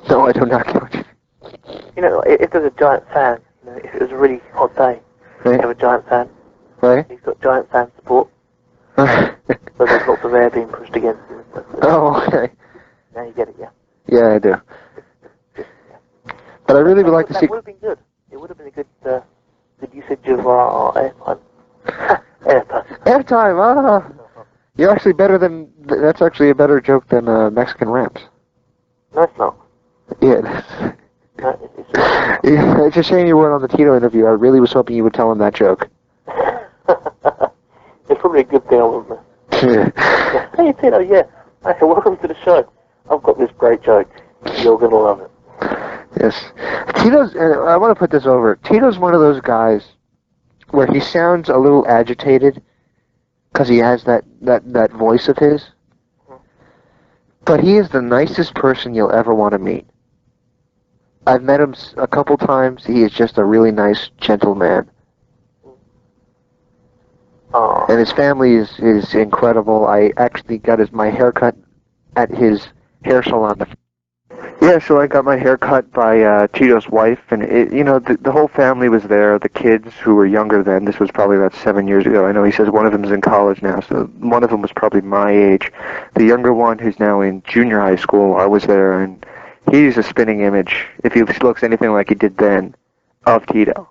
No, I do not get what you You know, if there's a giant fan, if it was a really hot day, you have a giant fan. Right? He's got giant fan support, so there's lots of air being pushed against him. Oh, okay. Now you get it, yeah. Yeah, I do. But I really would like to see... That would have been good. It would have been a good usage of our airtime. Airtime. Airtime, You're actually better than... That's actually a better joke than Mexican Ramps. No, it's not. Yeah, it is. No, it's Yeah, it's a shame you weren't on the Tito interview. I really was hoping you would tell him that joke. It's probably a good thing I wasn't there. Hey, Tito, yeah. Hey, welcome to the show. I've got this great joke. You're going to love it. Yes. Tito's, and I want to put this over, Tito's one of those guys where he sounds a little agitated because he has that voice of his. But he is the nicest person you'll ever want to meet. I've met him a couple times. He is just a really nice, gentle man. Oh. And his family is incredible. I actually got my haircut at his hair salon. Yeah, so I got my hair cut by Tito's wife, and the whole family was there. The kids who were younger then. This was probably about 7 years ago. I know he says one of them is in college now, so one of them was probably my age. The younger one, who's now in junior high school, I was there, and he's a spinning image, if he looks anything like he did then, of Tito.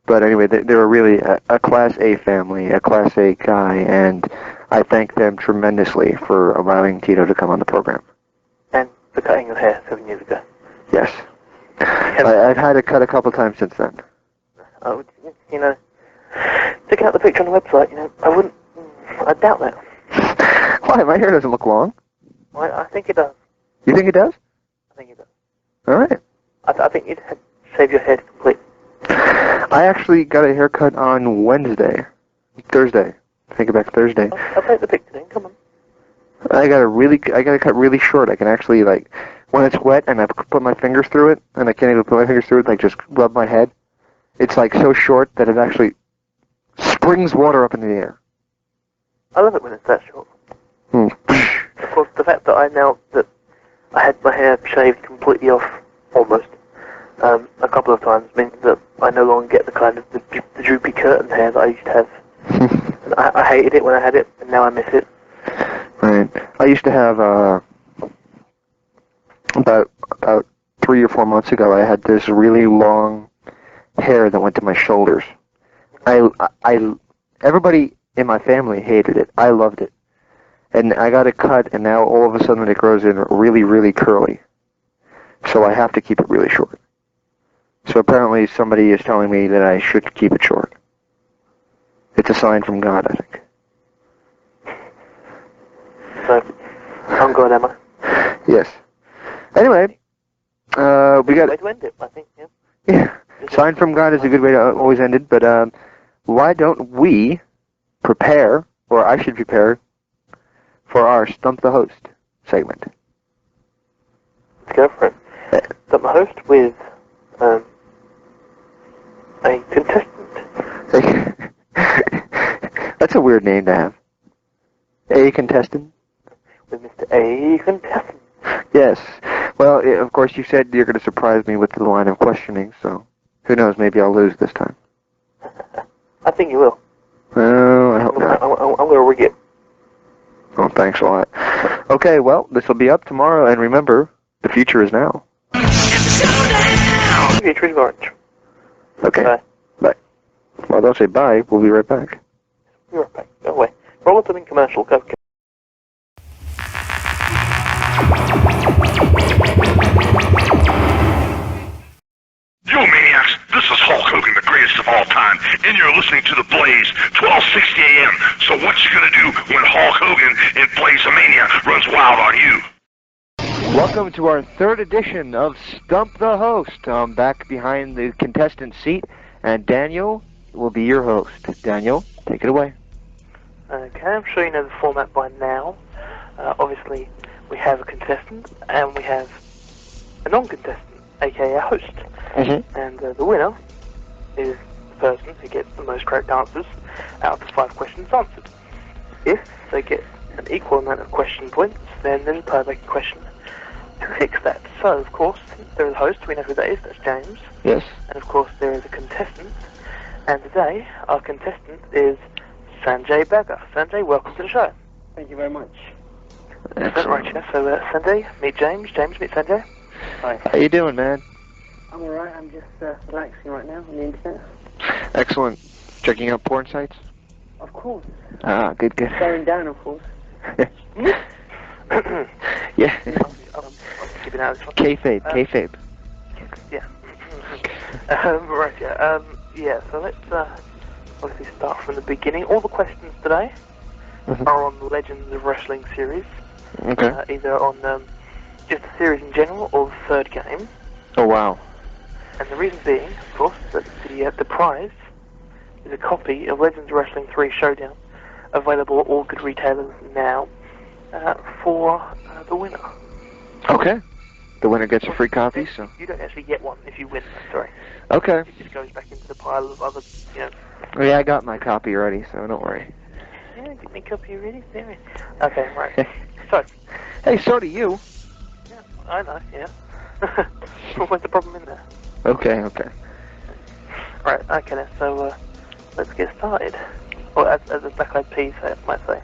But anyway, they were really a Class A family, a Class A guy, and I thank them tremendously for allowing Tito to come on the program. And for cutting your hair 7 years ago. Yes. I've had it cut a couple times since then. Check out the picture on the website, I doubt that. Why? My hair doesn't look long. I think it does. You think it does? I think it does. All right. I think you'd shave your head completely. I actually got a haircut on Thursday. Take it back Thursday. I'll take the picture then, come on. I got it cut really short. I can actually, when it's wet and I put my fingers through it, and I can't even put my fingers through it, just rub my head. It's, so short that it actually springs water up in the air. I love it when it's that short. Of course, the fact that I had my hair shaved completely off, almost, a couple of times, means that I no longer get the kind of the droopy curtain hair that I used to have. I hated it when I had it, and now I miss it. Right. I used to have, about 3 or 4 months ago, I had this really long hair that went to my shoulders. Everybody in my family hated it. I loved it. And I got it cut, and now all of a sudden it grows in really, really curly. So I have to keep it really short. So apparently somebody is telling me that I should keep it short. It's a sign from God, I think. So, I'm good, am I? Yes. Anyway, we got... Way to end it, I think, yeah. Yeah. Sign from God is a good way to always end it, but why don't we prepare, or I should prepare, for our Stump the Host segment? Let's go for it. Stump the Host with a contestant. That's a weird name to have. A contestant? With Mr. A contestant. Yes. Well, of course, you said you're going to surprise me with the line of questioning, so who knows, maybe I'll lose this time. I think you will. Oh, I hope not. I'm going to rig it. Oh, thanks a lot. Okay, well, this will be up tomorrow, and remember, the future is now. The future is orange. Okay. Bye. Bye. Well, don't say bye. We'll be right back. Be right back. Go away. Roll it in commercial. Go. Yo, maniacs, this is Hulk Hogan, the greatest of all time, and you're listening to The Blaze, 1260 AM. So what you gonna do when Hulk Hogan in Blaze-a-mania runs wild on you? Welcome to our third edition of Stump the Host. I'm back behind the contestant seat, and Daniel will be your host. Daniel, take it away. Okay, I'm sure you know the format by now. Obviously, we have a contestant, and we have a non-contestant, aka a host. And the winner is the person who gets the most correct answers out of the 5 questions answered. If they get an equal amount of question points, then there's a tiebreaker question to fix that. So, of course, there is a host, we know who that is, that's James. Yes. And, of course, there is a contestant. And today, our contestant is Sanjay Bagga. Sanjay, welcome to the show. Thank you very much. Excellent. Right, yeah, so Sanjay, meet James. James, meet Sanjay. Hi. How you doing, man? I'm alright, I'm just relaxing right now on the internet. Excellent. Checking out porn sites? Of course. Ah, good, good. Going down, of course. Yeah. I'm keeping out of this one. Kayfabe, kayfabe. Yeah. Right, yeah. Yeah, so let's obviously start from the beginning. All the questions today are on the Legends of Wrestling series. Okay. Either on just the series in general or the 3rd game. Oh, wow. And the reason being, of course, that the prize is a copy of Legends of Wrestling 3 Showdown, available at all good retailers now for the winner. Okay. The winner gets a free copy, so... You don't actually get one if you win, sorry. Okay. It just goes back into the pile of other, you know... Oh, yeah, I got my copy already, so don't worry. Yeah, get me a copy already? There. Okay, right. So... Hey, so do you. Yeah, I know, yeah. What's the problem in there? Okay, okay. Right, okay then, so let's get started. Or as the Black Eyed Peas might say,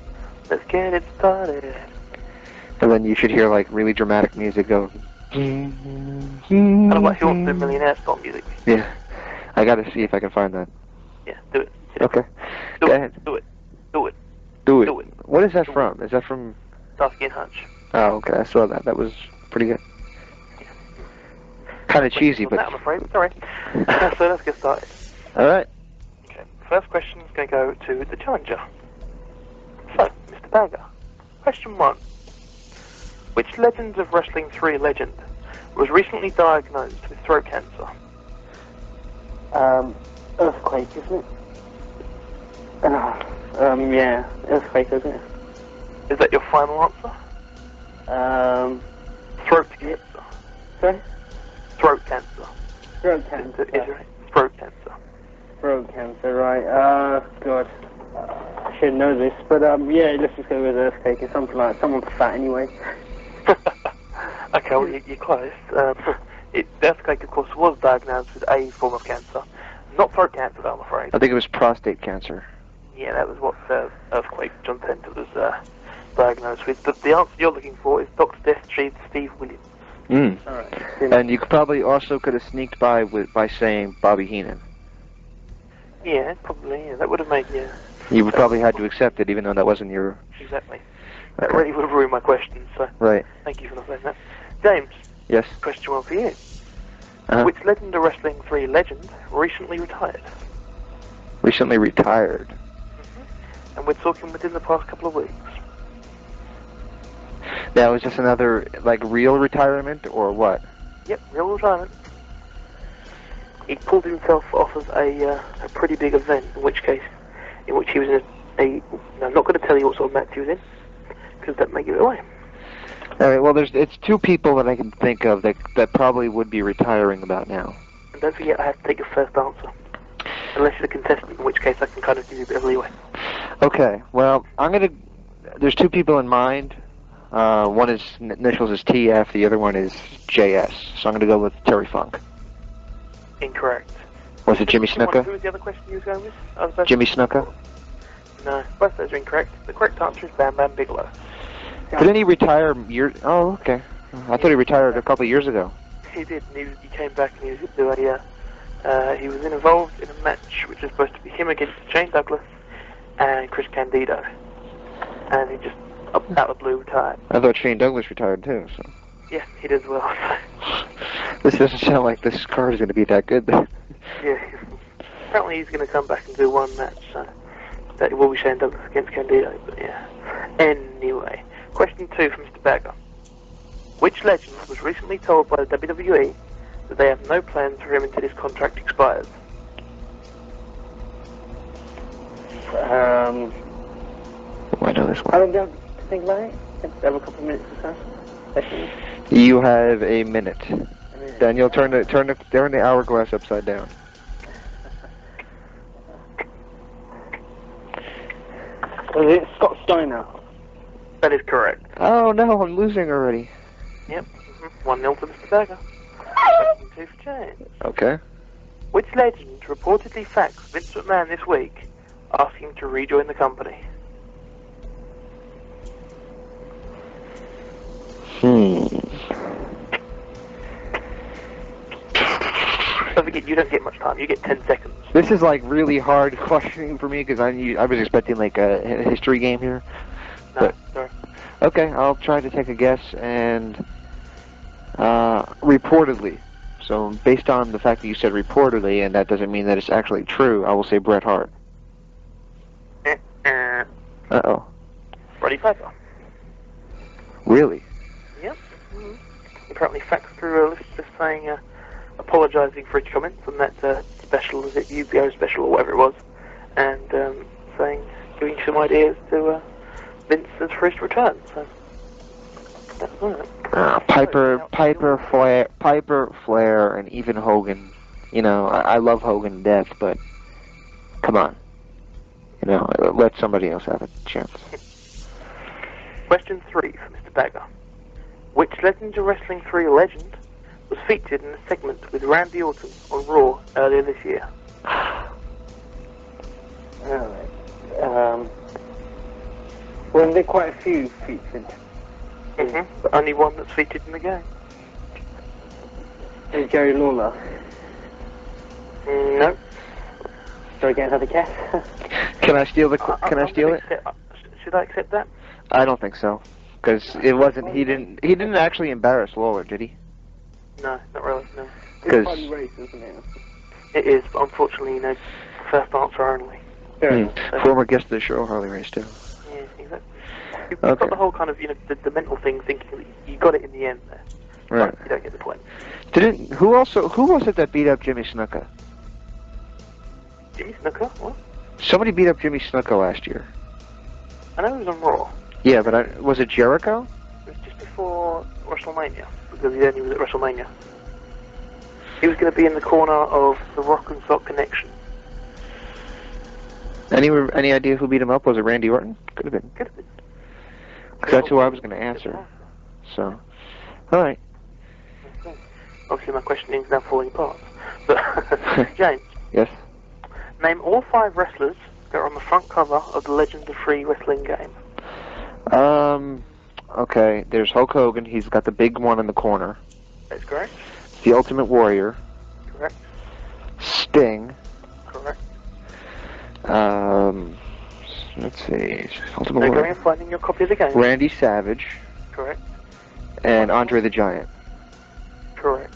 let's get it started. And then you should hear, like, really dramatic music go... Kind of like Who Wants to Be a Millionaire style music. Yeah. I gotta see if I can find that. Yeah, do it. Okay. Do Go it. ahead. Do it. Do it. Do it. Do it. What is that from? Is that from... Starsky and Hutch. Oh, okay, I saw that. That was pretty good. Kind of cheesy, but... That, I'm afraid. Sorry. So let's get started. Alright. Okay. First question is going to go to the challenger. So, Mr. Bagger. Question 1. Which Legends of Wrestling 3 legend was recently diagnosed with throat cancer? Earthquake, isn't it? Yeah, Earthquake, isn't it? Is that your final answer? Throat cancer. Sorry? Throat cancer. Throat cancer. Is right? Throat cancer. Throat cancer, right. God. I should know this, but yeah, let's just go with Earthquake or something like that. Someone fat anyway. Okay, well, you're close. The Earthquake, of course, was diagnosed with a form of cancer. Not throat cancer, though, I'm afraid. I think it was prostate cancer. Yeah, that was what Earthquake John Center was diagnosed with. But the answer you're looking for is Dr. Death Steve Williams. Alright. And you probably also could have sneaked by saying Bobby Heenan. Yeah, probably. Yeah, that would have made You would probably had to accept it, even though that wasn't your... Exactly. That really would have ruined my question, so... Right. Thank you for not saying that. James. Yes? Question 1 for you. Which Legend of Wrestling 3 legend recently retired? Recently retired. And we're talking within the past couple of weeks. That was just another, like, real retirement, or what? Yep, real retirement. He pulled himself off of a pretty big event, in which he was in I'm not going to tell you what sort of match he was in, because that may give it away. Alright, well, it's 2 people that I can think of that probably would be retiring about now. And don't forget, I have to take your first answer. Unless you're the contestant, in which case I can kind of give you a bit of leeway. Okay, well, there's 2 people in mind. One is initials is TF, the other one is JS. So I'm going to go with Terry Funk. Incorrect. Was it Jimmy Snuka? Who was the other question you was going with? Jimmy Snuka? No, both those are incorrect. The correct answer is Bam Bam Bigelow. Didn't he retire Oh, okay. I thought he retired a couple of years ago. He did, and he came back and he was going to do he was involved in a match which was supposed to be him against Shane Douglas and Chris Candido. And he just, out of the blue, retired. I thought Shane Douglas retired too, so... Yeah, he did as well. This doesn't sound like this card is going to be that good, then. Yeah, apparently he's going to come back and do one match, so... That will be Shane Douglas against Candido, but yeah. Anyway, question 2 from Mr. Bagger. Which legend was recently told by the WWE that they have no plans for him until his contract expires? Oh, I know this one. I don't know to think about it. Let's have a couple of minutes or so. You have a minute. Daniel, turn the hourglass upside down. Was it Scott Steiner? That is correct. Oh no, I'm losing already. Yep. 1-0 to Mr. Dagger. 2 for James. Okay. Which legend reportedly faxed Vince McMahon this week asking him to rejoin the company? Don't forget, you don't get much time. You get 10 seconds. This is like really hard questioning for me because I was expecting like a history game here. No, sorry. Okay, I'll try to take a guess and reportedly. So based on the fact that you said reportedly, and that doesn't mean that it's actually true, I will say Bret Hart. Uh-oh. Roddy Piper. Really? Yep. Apparently faxed through a list just saying, apologising for his comments on that special, was it UBO special or whatever it was, and saying, giving some ideas to Vince for his return. So that's Piper, Flair, and even Hogan. You know, I love Hogan to death, but come on. You know, let somebody else have a chance. Question 3 for Mr. Dagger. Which Legends of Wrestling 3 legend was featured in a segment with Randy Orton on Raw earlier this year? Well, there quite a few featured. But only one that's featured in the game. Is Jerry Lawler? No. Do I get another guess? Can I steal the? Can I steal it? Should I accept that? I don't think so, because it wasn't. He didn't actually embarrass Lawler, did he? No, not really. No. It's Harley Race, isn't it? It is, but unfortunately, you know, first answer only. Former guest of the show, Harley Race too. Yeah, exactly. You've got the whole kind of, you know, the mental thing, thinking that you got it in the end there. Right. But you don't get the point. Who was it that beat up Jimmy Snuka? Jimmy Snuka? What? Somebody beat up Jimmy Snuka last year. I know he was on Raw. Yeah, but was it Jericho? It was just before WrestleMania, because he only was at WrestleMania. He was going to be in the corner of the Rock and Sock Connection. Any idea who beat him up? Was it Randy Orton? Could have been. Could have been. Because that's who I was going to answer. So, all right. Okay. Obviously, my questioning is now falling apart. But James. Yes. Name all 5 wrestlers that are on the front cover of the Legend of Free Wrestling game. Okay. There's Hulk Hogan. He's got the big one in the corner. That's correct. The Ultimate Warrior. Correct. Sting. Correct. Let's see. Ultimate Now Warrior. going and finding your copy of the game. Randy Savage. Correct. And Andre the Giant. Correct.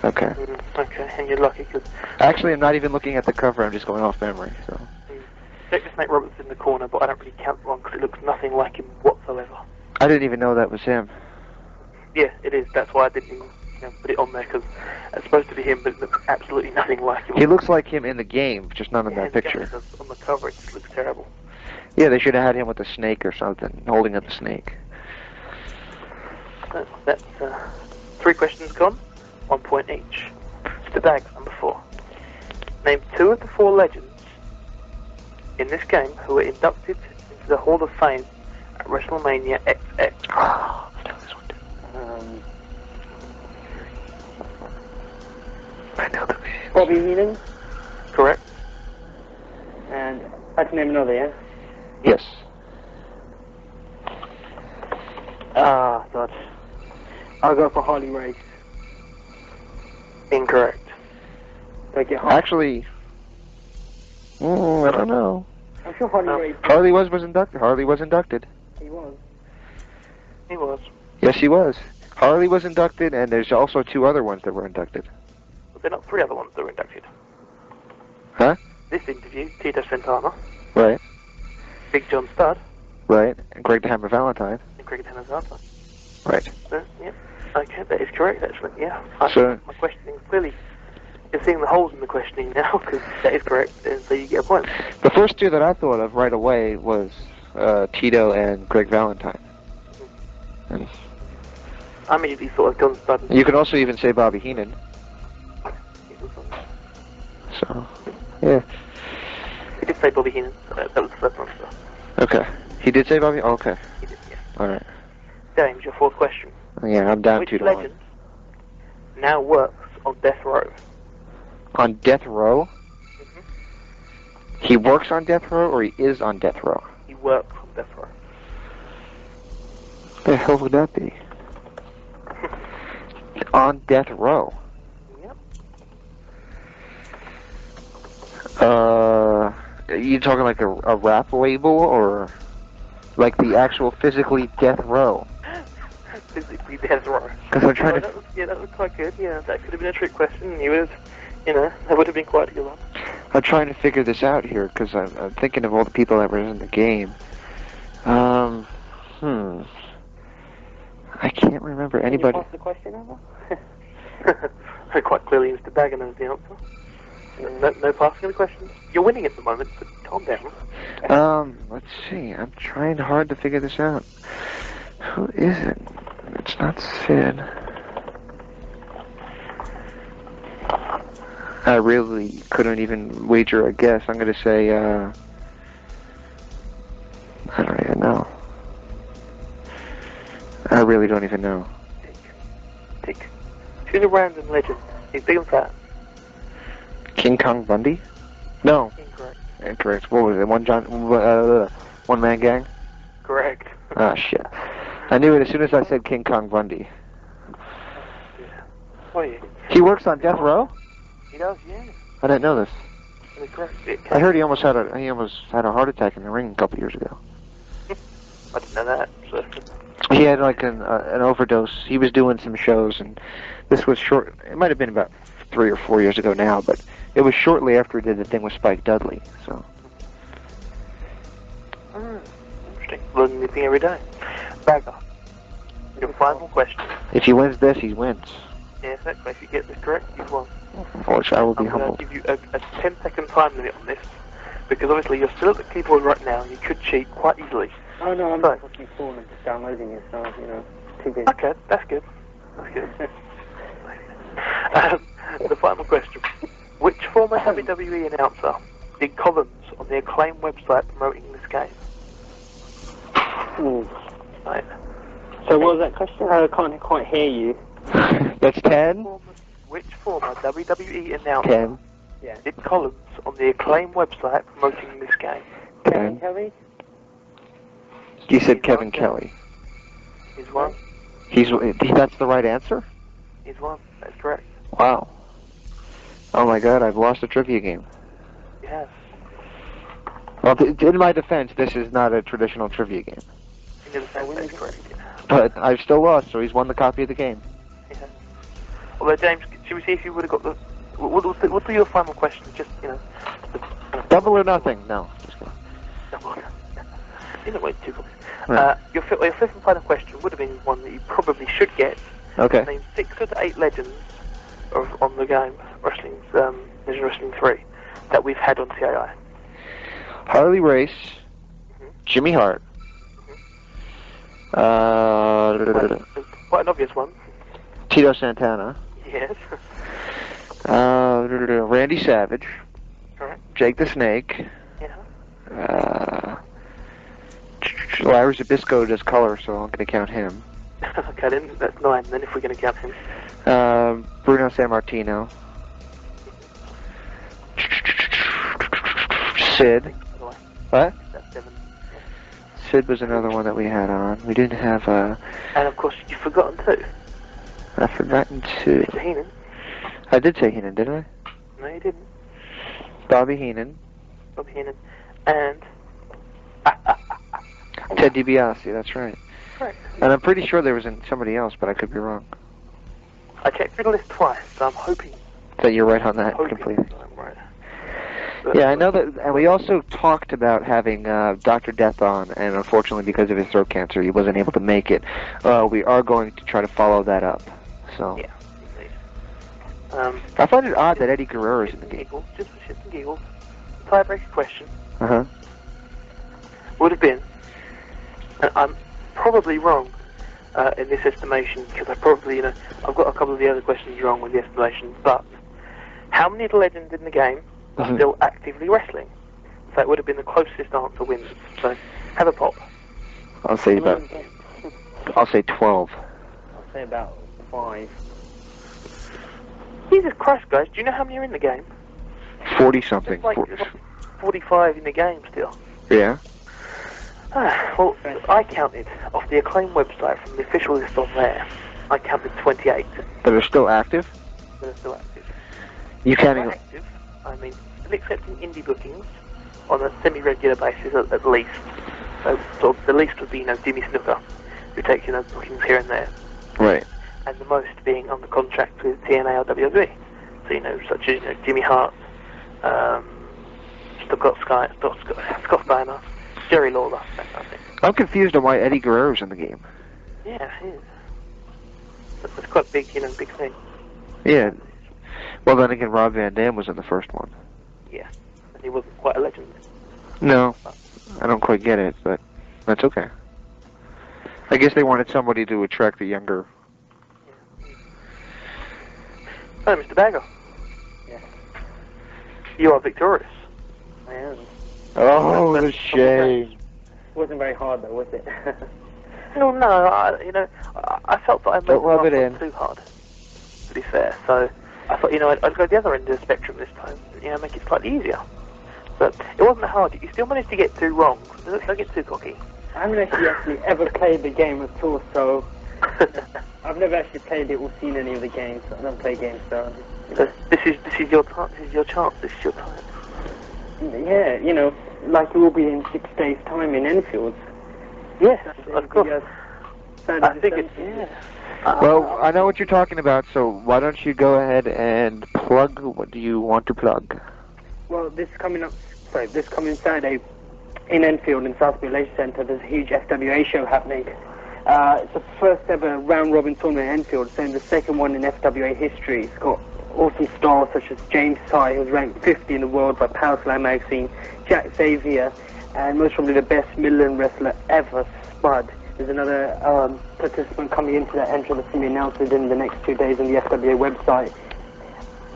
Okay. Okay, and you're lucky because... Actually, I'm not even looking at the cover. I'm just going off memory. So. Check the Snake Roberts in the corner, but I don't really count one because it looks nothing like him whatsoever. I didn't even know that was him. Yeah, it is. That's why I didn't even put it on there, because it's supposed to be him, but it looks absolutely nothing like him. He looks like him in the game, just not in that picture. On the cover, it just looks terrible. Yeah, they should have had him with a snake or something, holding up a snake. That's 3 questions gone, 1 point each. Mr. Dags, number 4. Name 2 of the 4 legends in this game who were inducted into the Hall of Fame at WrestleMania XX. Oh, I know this one too. I know the name. Bobby Heenan? Correct. And I can name another, yeah? Yes. Ah, God. I'll go for Harley Race. Incorrect. Do I get Harley? Actually, I don't know. I'm sure Harley Race. Harley was inducted. Harley was inducted. He was. He was. Yes, he was. Harley was inducted, and there's also 2 other ones that were inducted. But they're not 3 other ones that were inducted. Huh? This interview, Tito Santana, Right. Big John Studd, Right. And Greg the Hammer Valentine. and Greg Tanner Valentine. Right. Yep. Okay, that is correct, actually. Yeah. So- My questioning clearly, you're seeing the holes in the questioning now, because that is correct, and so you get a point. The first 2 that I thought of right away was Tito and Greg Valentine. And I immediately thought of Guns Button. You could also even say Bobby Heenan. So, yeah. He did say Bobby Heenan. That was the first answer. Okay. He did say Bobby? Oh, okay. He did, yeah. Alright. James, your fourth question. Yeah, I'm down Which 2-1. legend now works on death row? On death row? He works on death row, or he is on death row? He works on death row. The hell would that be? On death row? Yep. Are you talking like a rap label, or like the actual physically death row? Physically death row. Because I'm trying to... That was quite good. Yeah, that could have been a trick question. He was, that would have been quite a good one. I'm trying to figure this out here, because I'm thinking of all the people that were in the game. I can't remember anybody. Can you pass the question over? Quite clearly, Mr. Bagger knows the answer. No passing of the questions. You're winning at the moment, but calm down. Let's see. I'm trying hard to figure this out. Who is it? It's not Sid. I really couldn't even wager a guess. I'm going to say, I don't even know. I really don't even know. Tick. Choose a random legend. He's big and fat. King Kong Bundy? No. Incorrect. Incorrect. What was it? One man gang? Correct. Ah, shit. I knew it as soon as I said King Kong Bundy. Yeah. What are you? He works on death row? He does, yeah. I didn't know this. That's correct. I heard he almost had a heart attack in the ring a couple years ago. I didn't know that. So. He had like an overdose. He was doing some shows, and this was short. It might have been about 3 or 4 years ago now, but it was shortly after he did the thing with Spike Dudley. So. Interesting. Learning anything every day. Bagger. Your final question. If he wins this, he wins. Yeah, exactly. If you get this correct, you've won. Which I will be I'm going humbled. to give you a 10-second time limit on this, because obviously you're still at the keyboard right now, and you could cheat quite easily. Oh no, I'm not looking forward to downloading it, so, too busy. Okay, that's good. That's good. The final question. Which former WWE announcer did columns on the Acclaim website promoting this game? Right. So what was that question? I can't quite hear you. That's 10? Which former WWE announcer 10. did columns on the Acclaim website promoting this game? Kevin Kelly? You said Kevin Kelly. He's one. That's the right answer? He's one. That's correct. Wow. Oh my god, I've lost a trivia game. Yes. Well, in my defense, this is not a traditional trivia game. In your defense, that's correct. But I've still lost, so he's won the copy of the game. Yeah. Although, James, should we see if you would have got the... We'll do your final question, just, Double or nothing? No. Just go. Double. You don't wait too long. Right. Your fifth and final question would have been one that you probably should get. Okay. Name 6 of the 8 legends on the game, Legend Wrestling 3, that we've had on CAI. Harley Race, Jimmy Hart, Quite an obvious one. Tito Santana, Yes. Randy Savage, Correct. Jake the Snake, Yeah. Larry Zbyszko does color, so I'm going to count him. Okay, then that's 9. Then if we're going to count him. Bruno Sammartino, Sid. What? That's 7. Sid was another one that we had on. We didn't have And of course, you've forgotten 2. I've forgotten 2. Mr. Heenan. I did say Heenan, didn't I? No, you didn't. Bobby Heenan. Bobby Heenan. And... Ted DiBiase, that's right. Correct. And I'm pretty sure there was somebody else, but I could be wrong. I checked through the list twice, so I'm hoping... That you're right on that completely. I'm right. Yeah, I know that, and we also talked about having Dr. Death on, and unfortunately because of his throat cancer, he wasn't able to make it. We are going to try to follow that up, so... Yeah, indeed. I find it odd that Eddie Guerrero is in the game. Just for shits and giggles, tiebreaker question Uh-huh. would have been, and I'm probably wrong, in this estimation, because I probably, you know, I've got a couple of the other questions wrong with the estimations, but how many of the legends in the game are still actively wrestling? So it would have been the closest answer wins. So have a pop. I'll say 12. I'll say about 5. Jesus Christ, guys, do you know how many are in the game? 40-something. There's like 45 in the game still. Yeah? Well, I counted off the Acclaim website from the official list on there. I counted 28 That are still active? that are still active. You can't By even... active, I mean still accepting indie bookings on a semi-regular basis at least. So sort of the least would be, you know, Jimmy Snooker, who takes, you know, bookings here and there. Right. And the most being under contract with TNA or WWE. So, you know, such as, you know, Jimmy Hart, Scott Steiner, Jerry Lawler, that kind of thing. I'm confused on why Eddie Guerrero's in the game. Yeah, he is. That's quite a big, you know, big thing. Yeah. Well, then again, Rob Van Dam was in the first one. Yeah, and he wasn't quite a legend. No, I don't quite get it, but that's okay. I guess they wanted somebody to attract the younger. Oh, Mr. Bagger. Yeah. You are victorious. I am. Oh, what a shame. Wasn't very hard though, was it? No, I felt that I made Don't rub it the in. last one too hard, to be fair. So I thought, you know, I'd go the other end of the spectrum this time, you know, make it slightly easier. But it wasn't hard. You still managed to get 2 wrong. Don't get too cocky. I haven't actually ever played the game at all, so I've never actually played it or seen any of the games. I don't play games, so. So this is your time. This is your chance. This is your time. Yeah, you know, like it will be in 6 days' time in Enfield. Yes, of course. I think it's, Well, I know what you're talking about, so why don't you go ahead and plug what do you want to plug? Well, this coming Saturday in Enfield in Southbury Leisure Centre, there's a huge FWA show happening. It's the first ever round-robin tournament in Enfield, and the second one in FWA history. It's got awesome stars such as James Ty, who's ranked 50 in the world by Power Slam magazine, Jack Xavier, and most probably the best Midland wrestler ever, Spud. There's another participant coming into that entrance that's going to be announced within the next 2 days on the FWA website.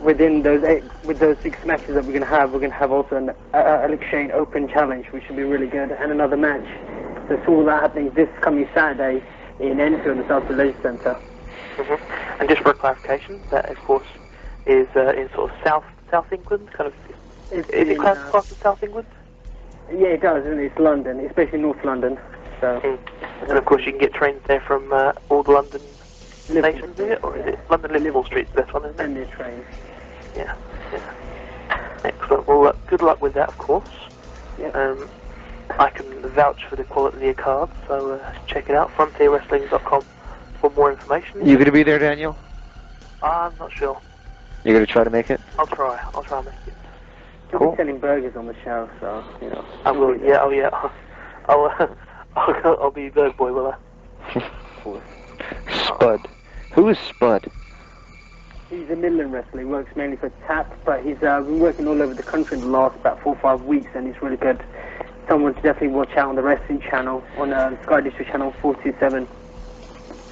Within those 6 matches that we're going to have also an Alex Shane Open Challenge, which should be really good, and another match. So it's all that happening this coming Saturday in Enfield, in the Southbury Leisure Centre. And just for a clarification, that of course is in sort of South England, kind of. Is it classed as South England? Yeah, it does, isn't it? It's London, especially North London. So. And of course you can get trains there from all the London stations, is it? Or is it London Liverpool Street's the best one, isn't it? And the trains. Yeah. Excellent. Well, good luck with that, of course. Yeah. I can vouch for the quality of your cards, so check it out, frontierwrestling.com for more information. You going to be there, Daniel? I'm not sure. You're going to try to make it? I'll try and make it. We'll be selling burgers on the show, so, you know. I will, yeah, oh yeah. I'll be Bird Boy, will I? Spud. Who is Spud? He's a Midland wrestler. He works mainly for TAP, but he's been working all over the country in the last about 4 or 5 weeks, and he's really good. Someone to definitely watch out on the wrestling channel, on Sky District Channel 427.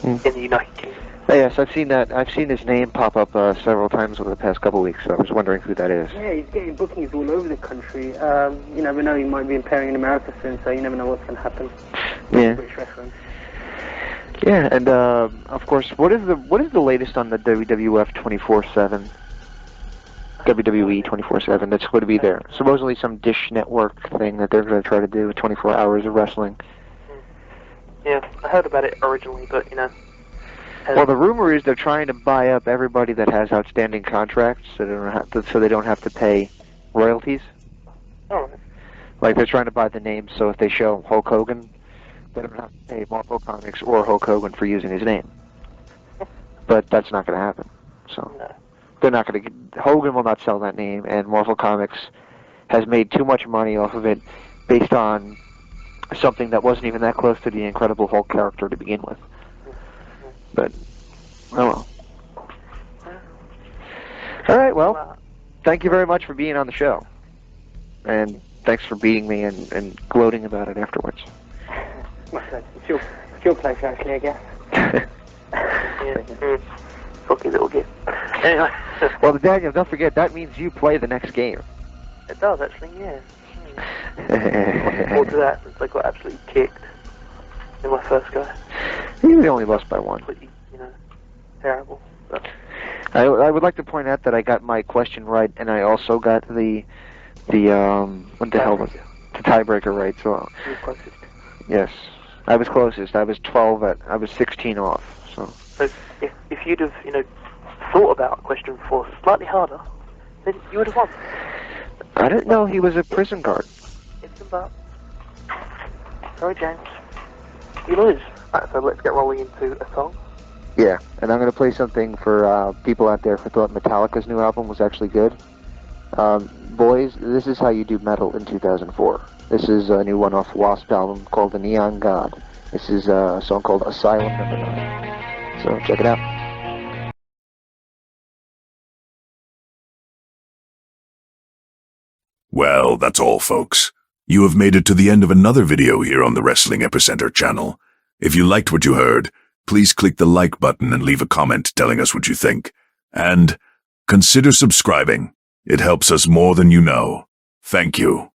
In the United Kingdom. Oh, yes, I've seen that. I've seen his name pop up several times over the past couple of weeks, so I was wondering who that is. Yeah, he's getting bookings all over the country. You never know, he might be appearing in America soon, so you never know what's going to happen. Yeah. British wrestling. Yeah, and of course, what is the latest on the WWF 24/7? WWE 24/7. That's going to be there. Supposedly some Dish Network thing that they're going to try to do with 24 hours of wrestling. Yeah, I heard about it originally, but you know. Well, the rumor is they're trying to buy up everybody that has outstanding contracts, so they don't have to pay royalties. Oh. Right. Like they're trying to buy the names, so if they show Hulk Hogan, they don't have to pay Marvel Comics or Hulk Hogan for using his name. But that's not going to happen. So No. they're not going to. Hogan will not sell that name, and Marvel Comics has made too much money off of it, based on something that wasn't even that close to the Incredible Hulk character to begin with. But, oh well. All right, well, thank you very much for being on the show. And thanks for beating me and gloating about it afterwards. My pleasure. It's your pleasure, actually, I guess. Fucking little git. Anyway. Well, Daniel, don't forget, that means you play the next game. It does, actually, yeah. Looking forward to that, since I got absolutely kicked in my first go. You only lost by one. Completely, terrible. But I would like to point out that I got my question right, and I also got the what the hell was it? The tiebreaker right. So you were closest. yes, I was closest. I was 16 off. So if you'd have, thought about question 4 slightly harder, then you would have won. I didn't know he was a prison guard. It's about. Sorry, James. You lose. Right, so let's get rolling into a song. Yeah, and I'm going to play something for people out there who thought Metallica's new album was actually good. Boys, this is how you do metal in 2004. This is a new one off Wasp album called The Neon God. This is a song called Asylum No. 9. So check it out. Well, that's all, folks. You have made it to the end of another video here on the Wrestling Epicenter channel. If you liked what you heard, please click the like button and leave a comment telling us what you think. And consider subscribing. It helps us more than you know. Thank you.